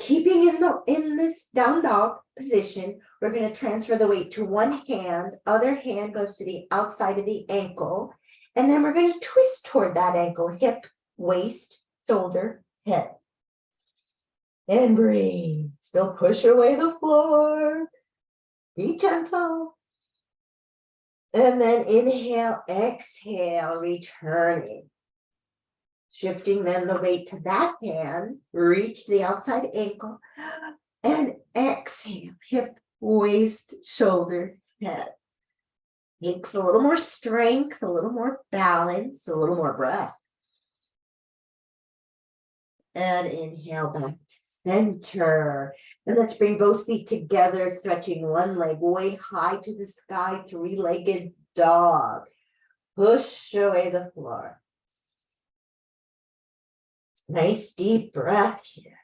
Keeping in this down dog position, we're going to transfer the weight to one hand. Other hand goes to the outside of the ankle. And then we're going to twist toward that ankle, hip, waist, shoulder, head. And breathe. Still push away the floor. Be gentle. And then inhale, exhale, returning. Shifting then the weight to that hand, reach the outside ankle, and exhale, hip, waist, shoulder, head. Takes a little more strength, a little more balance, a little more breath. And inhale back to center. And let's bring both feet together, stretching one leg way high to the sky, three-legged dog. Push away the floor. Nice deep breath here.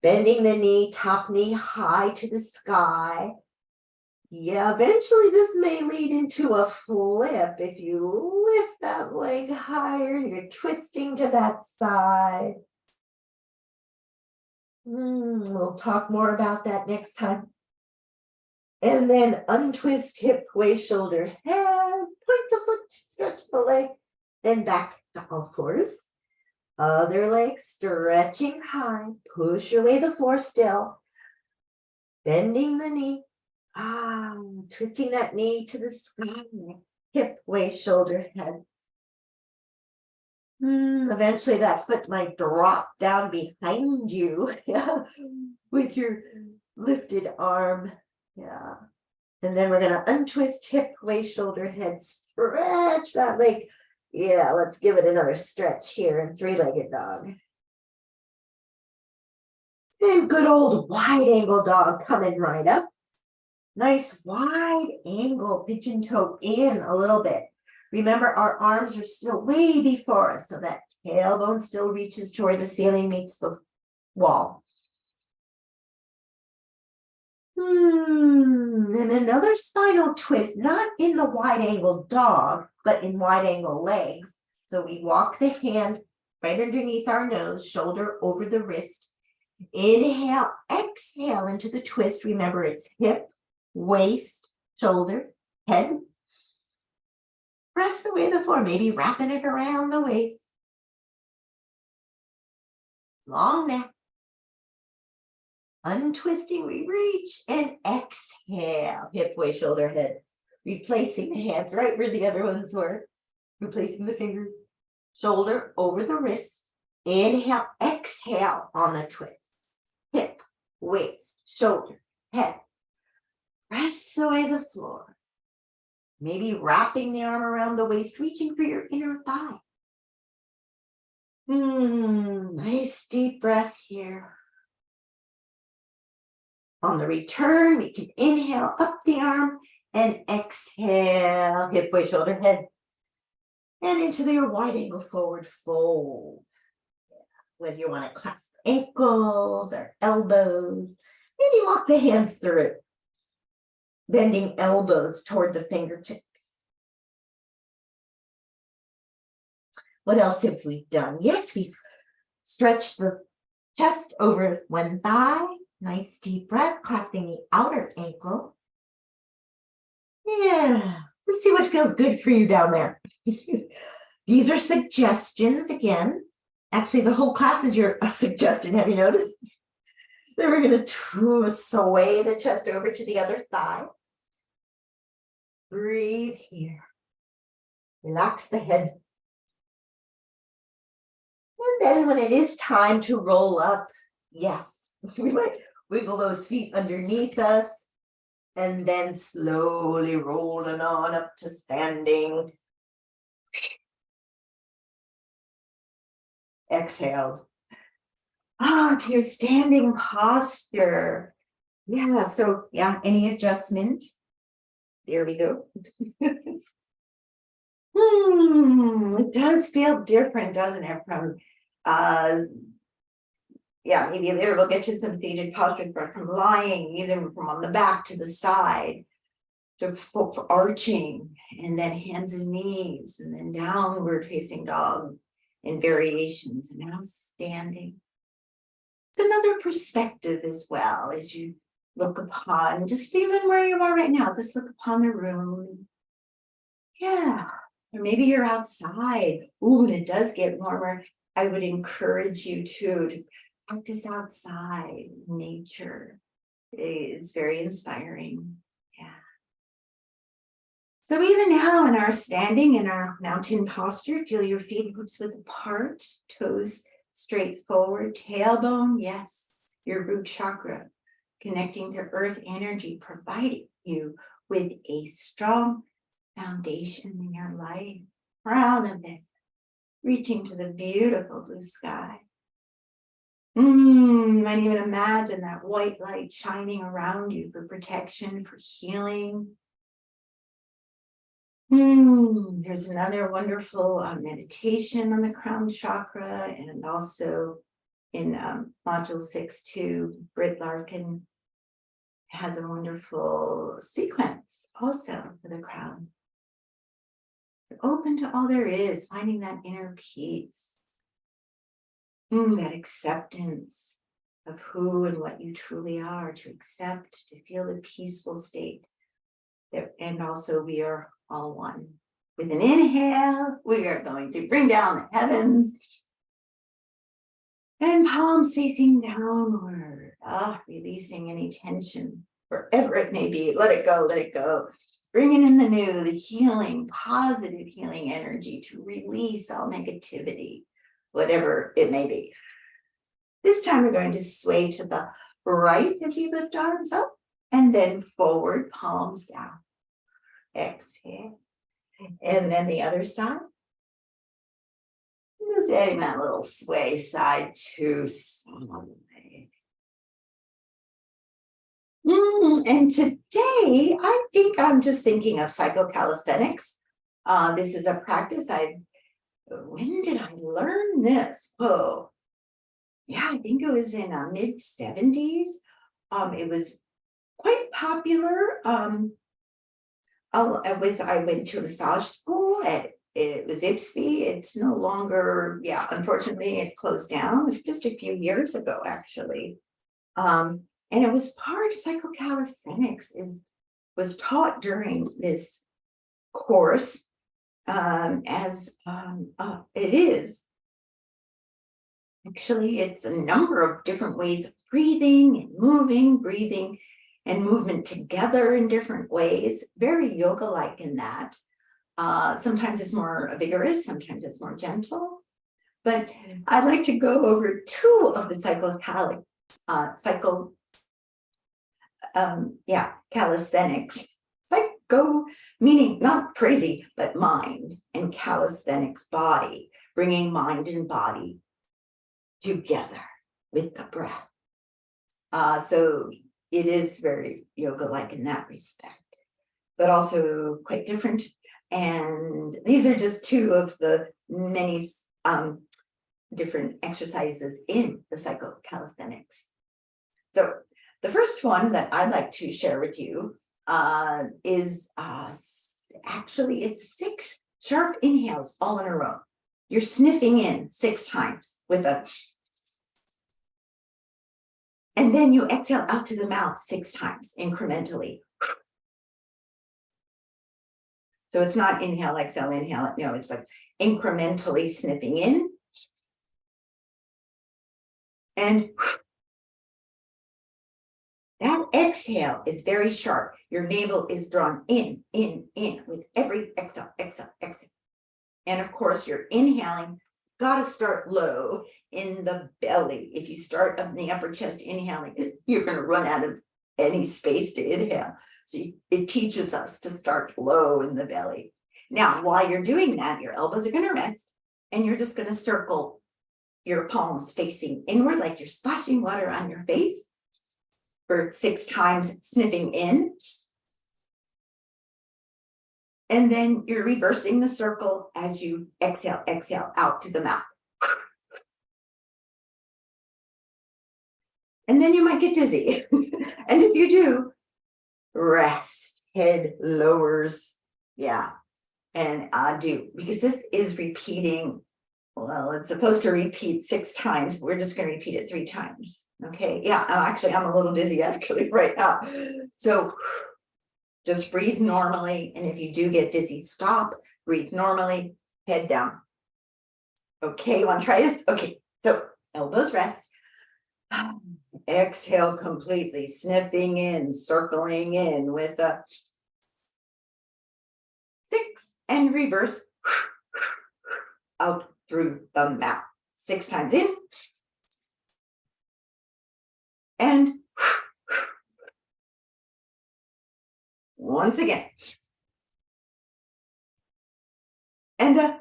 Bending the knee, top knee high to the sky. Yeah, eventually this may lead into a flip. If you lift that leg higher, you're twisting to that side. We'll talk more about that next time. And then untwist hip, waist, shoulder, head. Point the foot, stretch the leg, then back to all fours. Other leg stretching high, push away the floor still. Bending the knee. Twisting that knee to the sky. Hip, waist, shoulder, head. Eventually that foot might drop down behind you. Yeah, with your lifted arm. Yeah. And then we're going to untwist hip, waist, shoulder, head. Stretch that leg. Yeah, let's give it another stretch here in three-legged dog. And good old wide angle dog coming right up. Nice wide angle, pigeon toe in a little bit. Remember, our arms are still way before us, so that tailbone still reaches to where the ceiling meets the wall. And another spinal twist, not in the wide angle dog, but in wide angle legs. So we walk the hand right underneath our nose, shoulder over the wrist. Inhale, exhale into the twist. Remember, it's hip, waist, shoulder, head. Press away the floor, maybe wrapping it around the waist. long neck. Untwisting, we reach and exhale, hip, waist, shoulder, head. Replacing the hands right where the other ones were. Replacing the fingers. Shoulder over the wrist. Inhale, exhale on the twist. Hip, waist, shoulder, head. Press away the floor. Maybe wrapping the arm around the waist, reaching for your inner thigh. Nice deep breath here. On the return, we can inhale up the arm and exhale, hip, waist, shoulder, head. And into your wide angle forward fold. Whether you want to clasp ankles or elbows, maybe walk the hands through it. Bending elbows toward the fingertips. What else have we done? Yes, we've stretched the chest over one thigh. Nice deep breath, clasping the outer ankle. Yeah, let's see what feels good for you down there. These are suggestions again. Actually, the whole class is your suggestion. Have you noticed? Then we're going to sway the chest over to the other thigh. Breathe here. Relax the head. And then when it is time to roll up, yes, we might wiggle those feet underneath us and then slowly rolling on up to standing. Exhaled. To your standing posture. Yeah, so yeah, any adjustment? There we go. It does feel different, doesn't it? From yeah, maybe later we'll get to some seated posture, but from lying, either from on the back to the side, to arching, and then hands and knees, and then downward facing dog in variations, and now standing. It's another perspective as well as you look upon, just feeling where you are right now, just look upon the room. Yeah, or maybe you're outside. Ooh, and it does get warmer. I would encourage you to practice outside, nature. It's very inspiring. Yeah. So even now in our standing in our mountain posture, feel your feet hips width apart, toes straight forward, tailbone, yes, your root chakra, connecting to earth energy, providing you with a strong foundation in your life. Proud of it, reaching to the beautiful blue sky. You might even imagine that white light shining around you for protection, for healing. There's another wonderful meditation on the crown chakra, and also in module 6.2, Britt Larkin has a wonderful sequence also for the crown. Open to all there is, finding that inner peace, that acceptance of who and what you truly are, to accept, to feel the peaceful state. And also we are all one. With an inhale, we are going to bring down the heavens and palms facing downward, releasing any tension, wherever it may be. Let it go, let it go. Bringing in the new, the healing, positive healing energy to release all negativity, whatever it may be. This time we're going to sway to the right as you lift arms up, and then forward, palms down. Exhale. And then the other side. Just adding that little sway side to side. And today, I think I'm just thinking of psychocalisthenics. This is a practice when did I learn this? Oh, yeah, I think it was in mid-70s. It was quite popular. I went to a massage school it was IPSB. It's no longer, unfortunately it closed down. It was just a few years ago, actually. And it was part of psychocalisthenics was taught during this course as it is Actually, it's a number of different ways of breathing and moving, breathing and movement together in different ways, very yoga-like in that. Sometimes it's more vigorous, sometimes it's more gentle. But I'd like to go over two of the calisthenics. Psycho, meaning not crazy, but mind, and calisthenics, body, bringing mind and body together with the breath. So it is very yoga-like in that respect, but also quite different. And these are just two of the many different exercises in the psychocalisthenics. So the first one that I'd like to share with you is actually it's 6 sharp inhales all in a row. You're sniffing in 6 times with a, and then you exhale out to the mouth 6 times incrementally. So it's not inhale, exhale, inhale. No, it's like incrementally sniffing in. And that exhale is very sharp. Your navel is drawn in with every exhale, exhale, exhale. And of course, you're inhaling, got to start low in the belly. If you start up in the upper chest inhaling, you're going to run out of any space to inhale. So it teaches us to start low in the belly. Now, while you're doing that, your elbows are going to rest, and you're just going to circle your palms facing inward like you're splashing water on your face for 6 times, sniffing in. And then you're reversing the circle as you exhale, exhale out to the mouth. And then you might get dizzy. And if you do, rest, head lowers. Yeah. And do, because this is repeating. Well, it's supposed to repeat 6 times. We're just going to repeat it 3 times. Okay. Yeah. Actually, I'm a little dizzy actually right now. So just breathe normally. And if you do get dizzy, stop, breathe normally, head down. Okay. You want to try this? Okay. So elbows rest. Exhale completely, sniffing in, circling in with a 6 and reverse out through the mouth. 6 times in and once again. And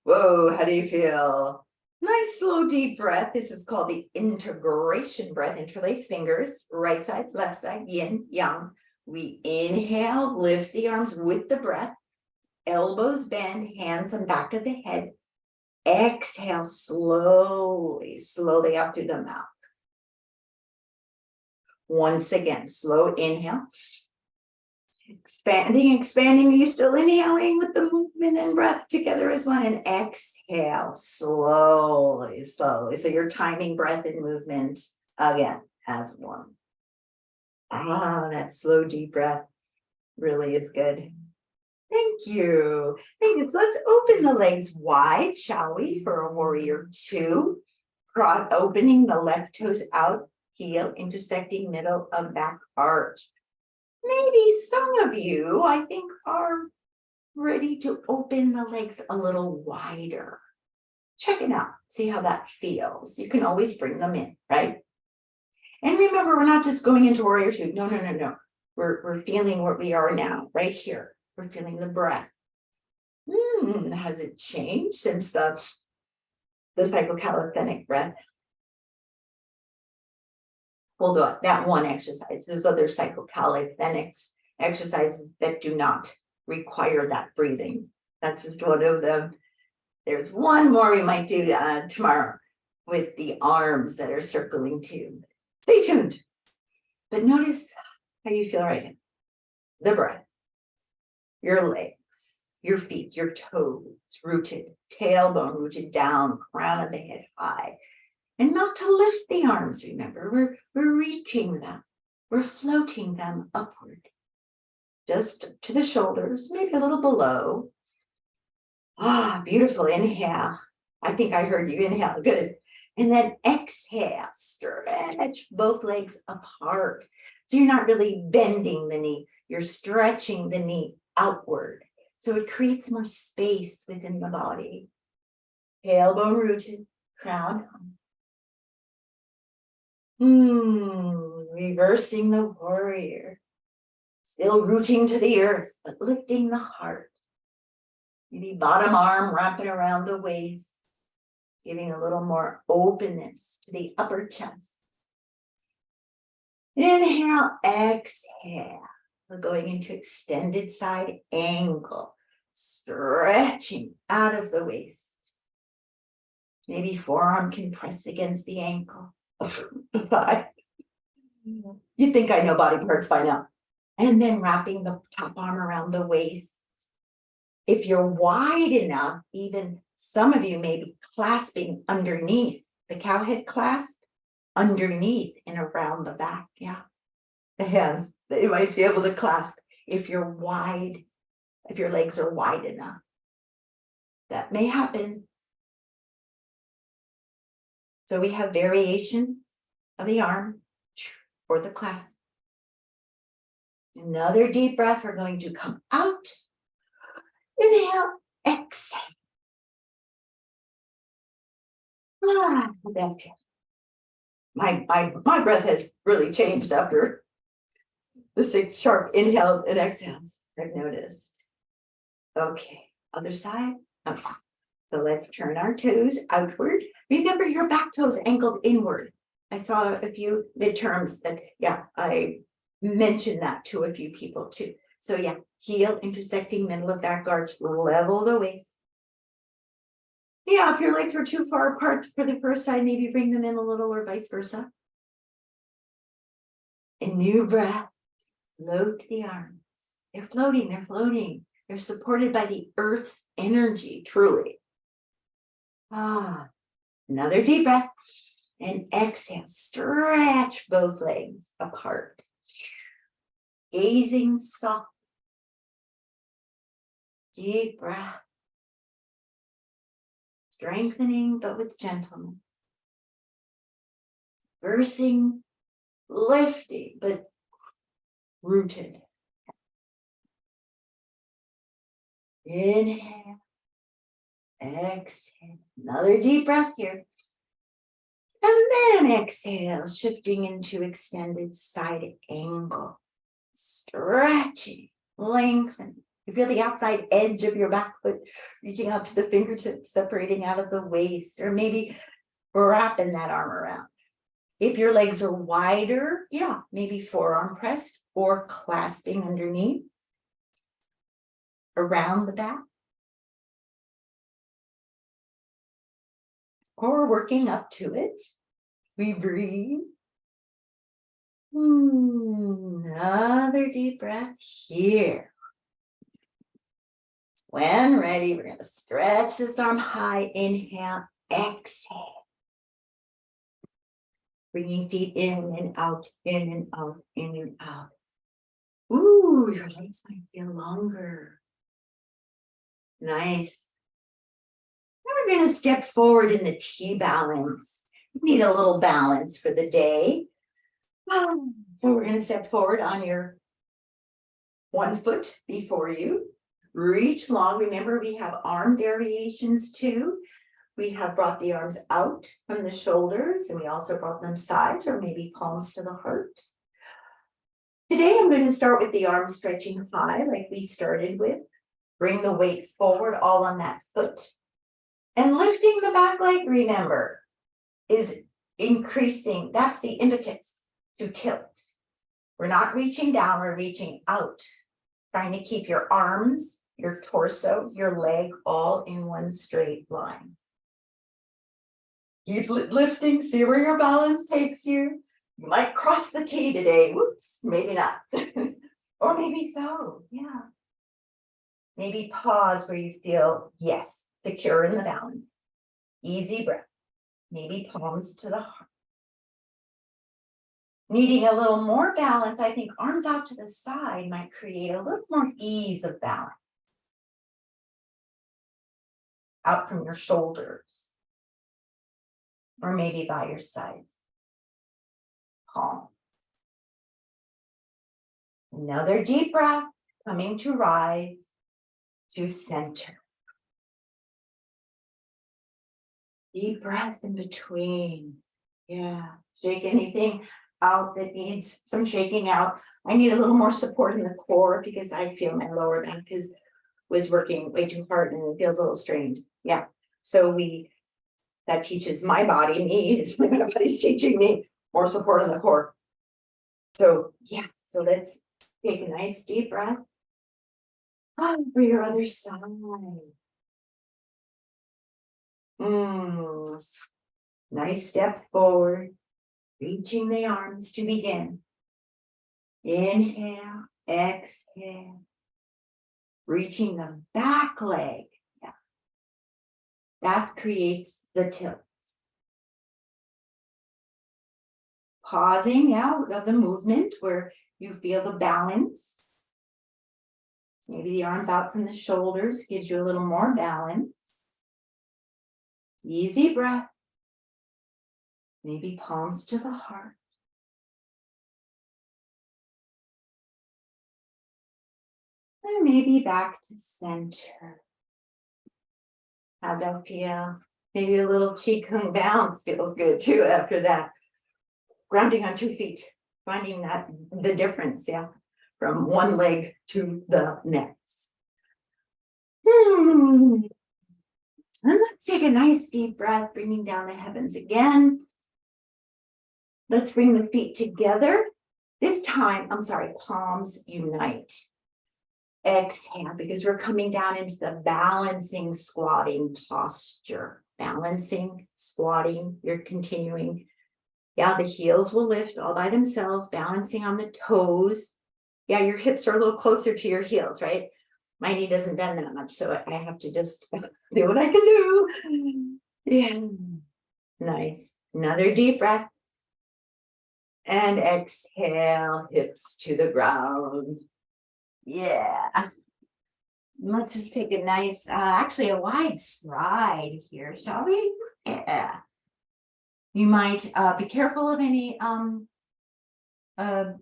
whoa, how do you feel? Nice, slow, deep breath. This is called the integration breath. Interlace fingers, right side, left side, yin, yang. We inhale, lift the arms with the breath. Elbows bend, hands on back of the head. Exhale slowly, slowly out through the mouth. Once again, slow inhale. Expanding, expanding. Are you still inhaling with the movement and breath together as one? And exhale slowly, slowly. So you're timing breath and movement again as one. That slow, deep breath really is good. Thank you. Thank you. So let's open the legs wide, shall we, for a warrior 2. Opening the left toes out, heel intersecting middle of back arch. Maybe some of you, I think, are ready to open the legs a little wider. Check it out. See how that feels. You can always bring them in, right? And remember, we're not just going into warrior 2. No, no, no, no. We're feeling where we are now, right here. We're feeling the breath. Has it changed since the psychocalisthenic breath? We'll do that one exercise. There's other psychocalisthenics exercises that do not require that breathing. That's just one of them. There's one more we might do tomorrow with the arms that are circling too. Stay tuned. But notice how you feel right now. The breath, your legs, your feet, your toes rooted, tailbone rooted down, crown of the head high. And not to lift the arms, remember, we're reaching them. We're floating them upward. Just to the shoulders, maybe a little below. Ah, beautiful. Inhale. I think I heard you inhale. Good. And then exhale, stretch both legs apart. So you're not really bending the knee, you're stretching the knee outward. So it creates more space within the body. Tailbone rooted, crown. Reversing the warrior. Still rooting to the earth, but lifting the heart. Maybe bottom arm wrapping around the waist, giving a little more openness to the upper chest. Inhale, exhale. We're going into extended side angle, stretching out of the waist. Maybe forearm can press against the ankle, the thigh. You'd think I know body parts by now. And then wrapping the top arm around the waist. If you're wide enough, even some of you may be clasping underneath the cowhead clasp, underneath and around the back. Yeah. The hands that you might be able to clasp if you're wide, if your legs are wide enough. That may happen. So we have variations of the arm or the clasp. Another deep breath. We're going to come out. Inhale, exhale. My breath has really changed after the 6 sharp inhales and exhales, I've noticed. Okay, other side. Okay. So let's turn our toes outward. Remember your back toes angled inward. I saw a few midterms that, yeah, I mentioned that to a few people too. So yeah, heel intersecting middle of back arch, level the waist. Yeah, if your legs were too far apart for the first side, maybe bring them in a little or vice versa. A new breath, float the arms. They're floating, they're floating. They're supported by the earth's energy, truly. Another deep breath and exhale, stretch both legs apart. Gazing soft. Deep breath. Strengthening, but with gentleness. Reversing, lifting, but rooted. Inhale, exhale. Another deep breath here. And then exhale, shifting into extended side angle. Stretching, lengthening. You feel the outside edge of your back foot reaching out to the fingertips, separating out of the waist, or maybe wrapping that arm around. If your legs are wider, yeah, maybe forearm pressed or clasping underneath, around the back. Or working up to it. We breathe. Another deep breath here. When ready, we're going to stretch this arm high. Inhale, exhale. Bringing feet in and out, in and out, in and out. Ooh, your legs might feel longer. Nice. Now we're going to step forward in the T balance. You need a little balance for the day. So we're going to step forward on your one foot before you. Reach long. Remember, we have arm variations too. We have brought the arms out from the shoulders, and we also brought them sides or maybe palms to the heart. Today, I'm going to start with the arms stretching high like we started with. Bring the weight forward all on that foot. And lifting the back leg, remember, is increasing. That's the impetus to tilt. We're not reaching down, we're reaching out. Trying to keep your arms, your torso, your leg all in one straight line. Keep lifting, see where your balance takes you. You might cross the T today. Whoops, maybe not. Or maybe so, yeah. Maybe pause where you feel, yes, secure in the balance. Easy breath. Maybe palms to the heart. Needing a little more balance, I think arms out to the side might create a little more ease of balance. out from your shoulders. Or maybe by your side. Palm. Another deep breath, coming to rise to center. Deep breath in between. Yeah, shake anything out that needs some shaking out. I need a little more support in the core because I feel my lower back was working way too hard and it feels a little strained. Yeah, so that teaches my body, my body's teaching me more support in the core. So yeah, so let's take a nice deep breath. For your other side. Nice step forward, reaching the arms to begin. Inhale, exhale. Reaching the back leg. Yeah. That creates the tilt. Pausing out of the movement where you feel the balance. Maybe the arms out from the shoulders gives you a little more balance. Easy breath. Maybe palms to the heart. And maybe back to center. How'd that feel? Maybe a little qigong bounce feels good too after that. Grounding on 2 feet, finding that the difference, yeah, from one leg to the next. And let's take a nice deep breath, bringing down the heavens again. Let's bring the feet together. This time, palms unite. Exhale, because we're coming down into the balancing squatting posture. Balancing, squatting, you're continuing. Yeah, the heels will lift all by themselves, balancing on the toes. Yeah, your hips are a little closer to your heels, right? My knee doesn't bend that much, so I have to just do what I can do. Yeah, nice. Another deep breath. And exhale, hips to the ground. Yeah. Let's just take a nice, actually a wide stride here, shall we? Yeah. You might be careful of any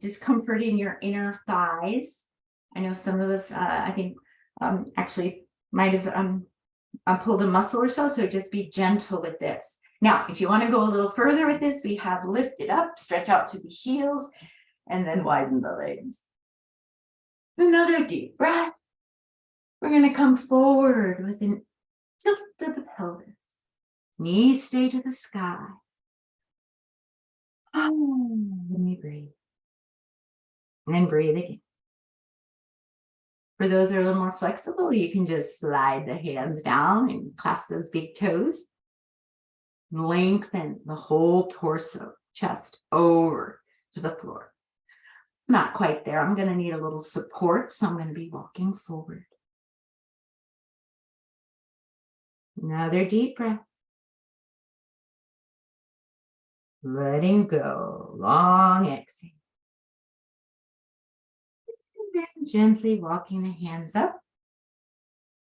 discomfort in your inner thighs. I know some of us, I think, actually might have pulled a muscle or so just be gentle with this. Now, if you want to go a little further with this, we have lifted up, stretch out to the heels, and then widen the legs. Another deep breath. We're going to come forward with an tilt of the pelvis. Knees stay to the sky. Let me breathe. And then breathe again. For those who are a little more flexible, you can just slide the hands down and clasp those big toes. Lengthen the whole torso, chest over to the floor. Not quite there. I'm going to need a little support, so I'm going to be walking forward. Another deep breath. Letting go. Long exhale. And then gently walking the hands up.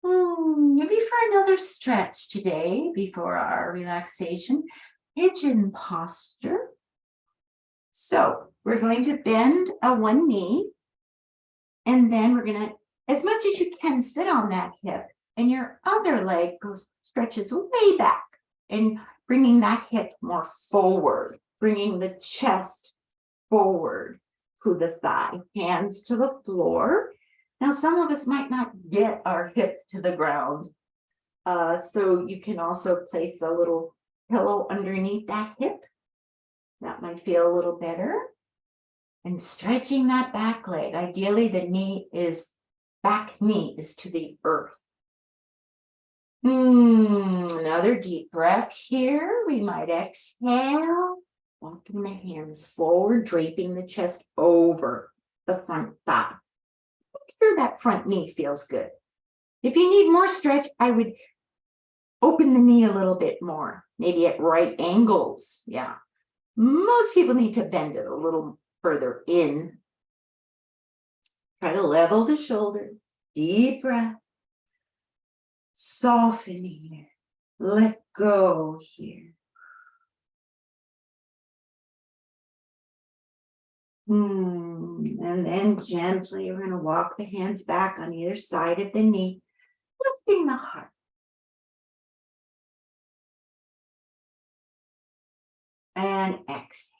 Maybe for another stretch today before our relaxation. Pigeon posture. So we're going to bend one knee. And then we're going to, as much as you can, sit on that hip. And your other leg stretches way back and bringing that hip more forward, bringing the chest forward to the thigh, hands to the floor. Now, some of us might not get our hip to the ground. So you can also place a little pillow underneath that hip. That might feel a little better. And stretching that back leg. Ideally, the back knee is to the earth. Another deep breath here. We might exhale, walking the hands forward, draping the chest over the front thigh. Make sure that front knee feels good. If you need more stretch, I would open the knee a little bit more, maybe at right angles. Yeah. Most people need to bend it a little further in. Try to level the shoulders. Deep breath. Soften here. Let go here. And then gently, we're going to walk the hands back on either side of the knee, lifting the heart. And exhale.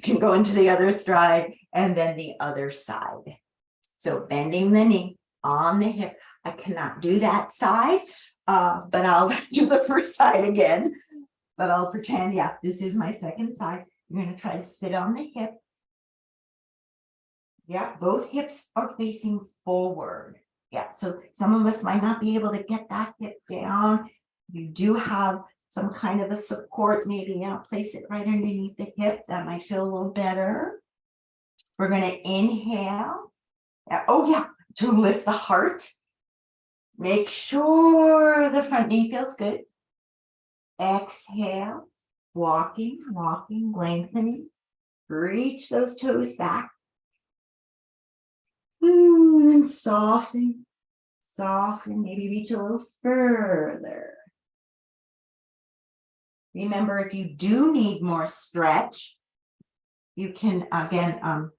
Can go into the other stride and then the other side. So bending the knee on the hip. I cannot do that side, but I'll do the first side again. But I'll pretend, yeah, this is my second side. You're going to try to sit on the hip. Yeah, both hips are facing forward. Yeah, so some of us might not be able to get that hip down. You do have some kind of a support, maybe place it right underneath the hip. That might feel a little better. We're going to inhale. To lift the heart. Make sure the front knee feels good. Exhale, walking, lengthening. Reach those toes back. And soften, maybe reach a little further. Remember, if you do need more stretch, you can, again,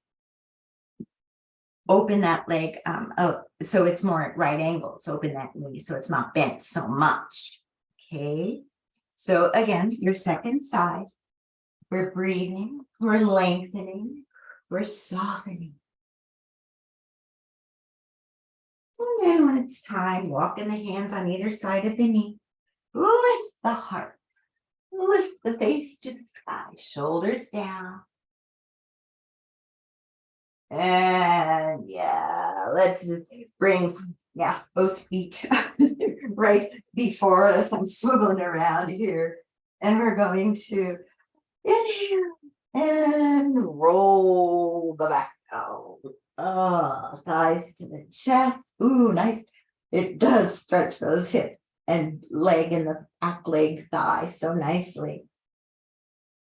open that leg, so it's more at right angles. Open that knee so it's not bent so much. Okay. So again, your second side. We're breathing, we're lengthening, we're softening. And then when it's time, walking the hands on either side of the knee. Lift the heart. Lift the face to the sky. Shoulders down. And let's bring, both feet right before us. I'm swiveling around here. And we're going to inhale and roll the back out. Thighs to the chest. Ooh, nice. It does stretch those hips and leg and the back leg thigh so nicely.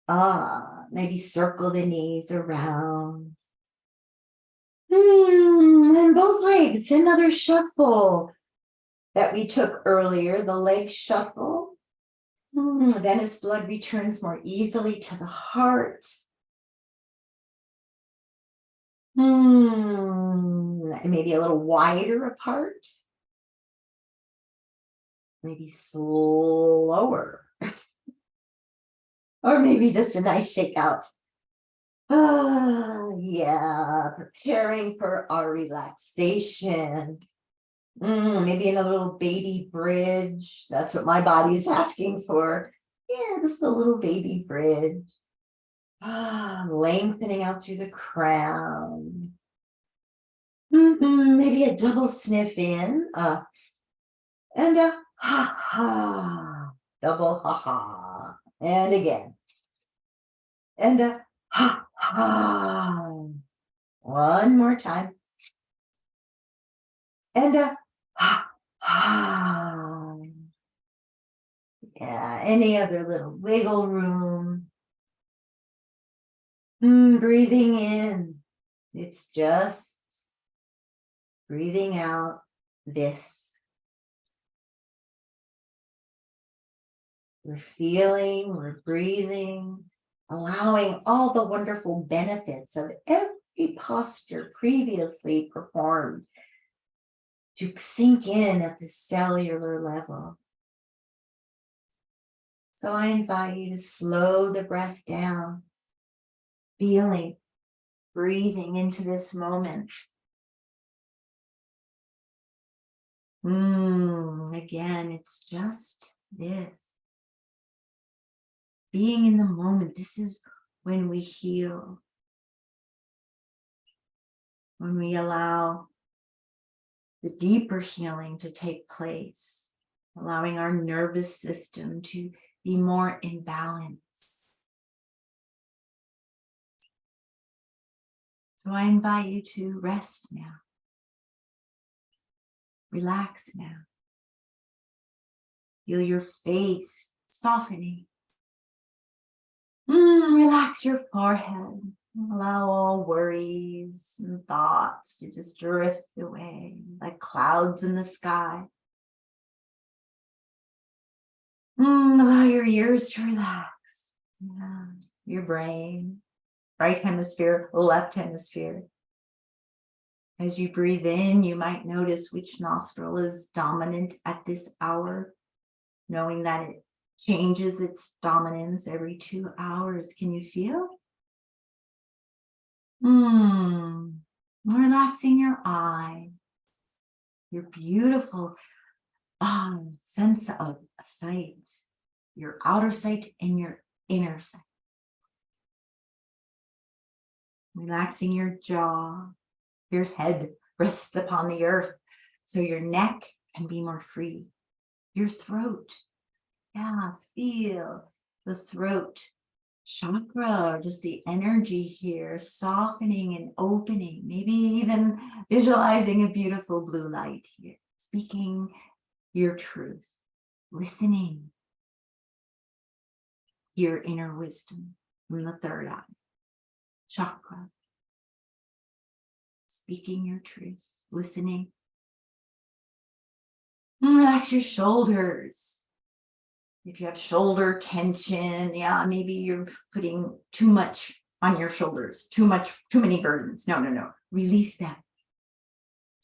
Maybe circle the knees around. And both legs, another shuffle that we took earlier, the leg shuffle. Then as blood returns more easily to the heart. Maybe a little wider apart. Maybe slower. Or maybe just a nice shake out. Preparing for our relaxation. Maybe another little baby bridge. That's what my body is asking for. Yeah, just a little baby bridge. Lengthening out through the crown. Maybe a double sniff in. And a ha-ha. Double ha-ha. And again. And a ha-ha. One more time. And a ha-ha. Yeah, any other little wiggle room. Breathing in. It's just breathing out this. We're feeling, we're breathing, allowing all the wonderful benefits of every posture previously performed to sink in at the cellular level. So I invite you to slow the breath down, feeling, breathing into this moment. Again, it's just this. Being in the moment, this is when we heal. When we allow the deeper healing to take place, allowing our nervous system to be more in balance. So I invite you to rest now. Relax now. Feel your face softening. Relax your forehead. Allow all worries and thoughts to just drift away like clouds in the sky. Allow your ears to relax. Yeah. Your brain, right hemisphere, left hemisphere. As you breathe in, you might notice which nostril is dominant at this hour, knowing that it changes its dominance every 2 hours. Can you feel? Relaxing your eye, your beautiful sense of sight, your outer sight and your inner sight. Relaxing your jaw, your head rests upon the earth so your neck can be more free. Your throat, yeah, feel the throat chakra, or just the energy here, softening and opening, maybe even visualizing a beautiful blue light here, speaking your truth, listening your inner wisdom from the third eye chakra, speaking your truth, listening. Relax your shoulders. If you have shoulder tension, yeah, maybe you're putting too much on your shoulders, too many burdens. No. Release them.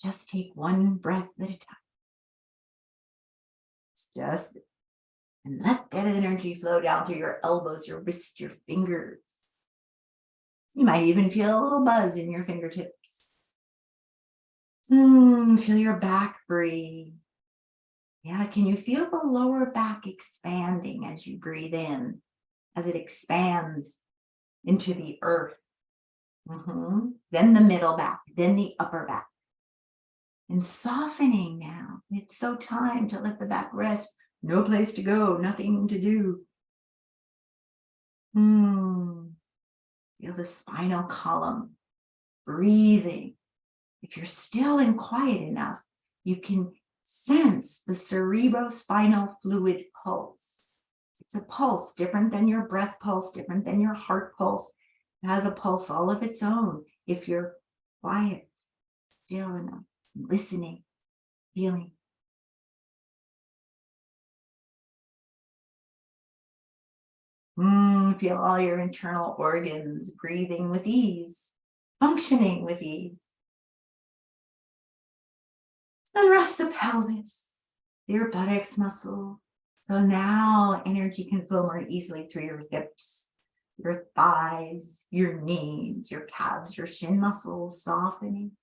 Just take one breath at a time. And let that energy flow down through your elbows, your wrists, your fingers. You might even feel a little buzz in your fingertips. Feel your back breathe. Yeah, can you feel the lower back expanding as you breathe in, as it expands into the earth? Then the middle back, then the upper back. And softening now. It's so time to let the back rest. No place to go, nothing to do. Feel the spinal column breathing. If you're still and quiet enough, you can sense the cerebrospinal fluid pulse. It's a pulse different than your breath pulse, different than your heart pulse. It has a pulse all of its own. If you're quiet, still enough, listening, feeling. Feel all your internal organs breathing with ease, functioning with ease. And rest the pelvis, your buttocks muscle. So now energy can flow more easily through your hips, your thighs, your knees, your calves, your shin muscles softening.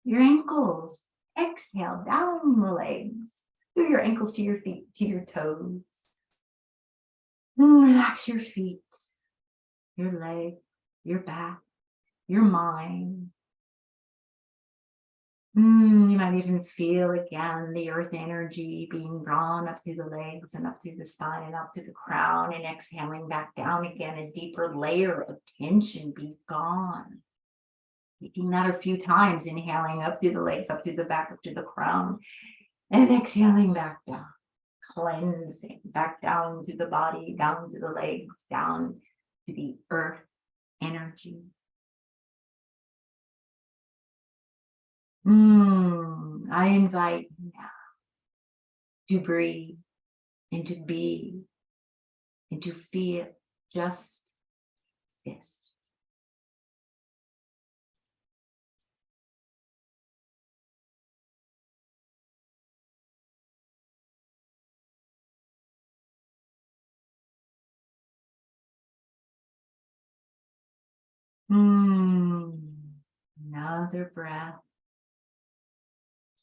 Your ankles, exhale down the legs, through your ankles to your feet, to your toes. Relax your feet, your leg, your back, your mind. You might even feel again the earth energy being drawn up through the legs and up through the spine and up through the crown, and exhaling back down again, a deeper layer of tension be gone. Taking that a few times, inhaling up through the legs, up through the back, up to the crown, and exhaling back down, cleansing back down to the body, down to the legs, down to the earth energy. I invite you now to breathe and to be and to feel just this. Another breath,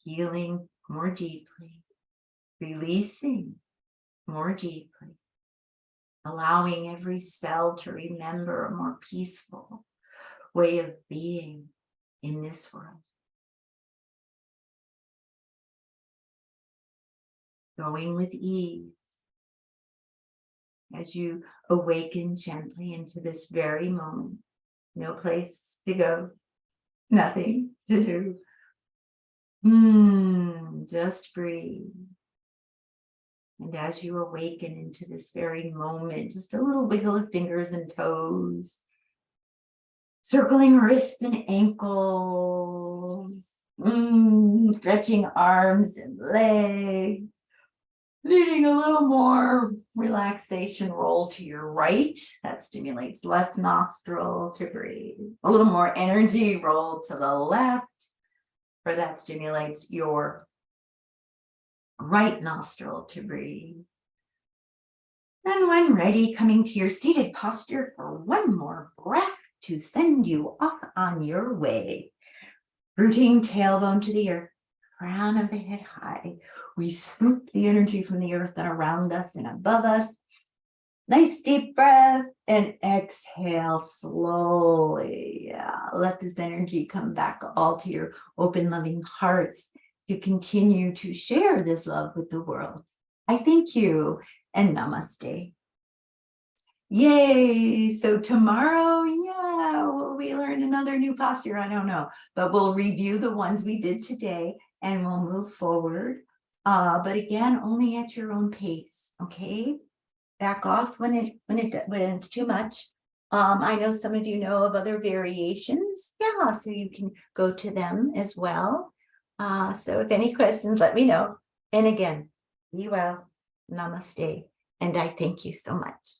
healing more deeply, releasing more deeply, allowing every cell to remember a more peaceful way of being in this world. Going with ease as you awaken gently into this very moment. No place to go, nothing to do. Just breathe. And as you awaken into this very moment, just a little wiggle of fingers and toes. Circling wrists and ankles, stretching arms and legs, needing a little more relaxation, roll to your right. That stimulates left nostril to breathe. A little more energy, roll to the left, for that stimulates your right nostril to breathe. And when ready, coming to your seated posture for one more breath to send you off on your way. Rooting tailbone to the earth, crown of the head high. We scoop the energy from the earth and around us and above us. Nice deep breath and exhale slowly. Yeah, let this energy come back all to your open, loving hearts to continue to share this love with the world. I thank you and namaste. Yay! So tomorrow, will we learn another new posture? I don't know, but we'll review the ones we did today and we'll move forward. But again, only at your own pace. Okay, back off when it's too much. I know some of you know of other variations. Yeah, so you can go to them as well. So if any questions, let me know. And again, be well, namaste, and I thank you so much.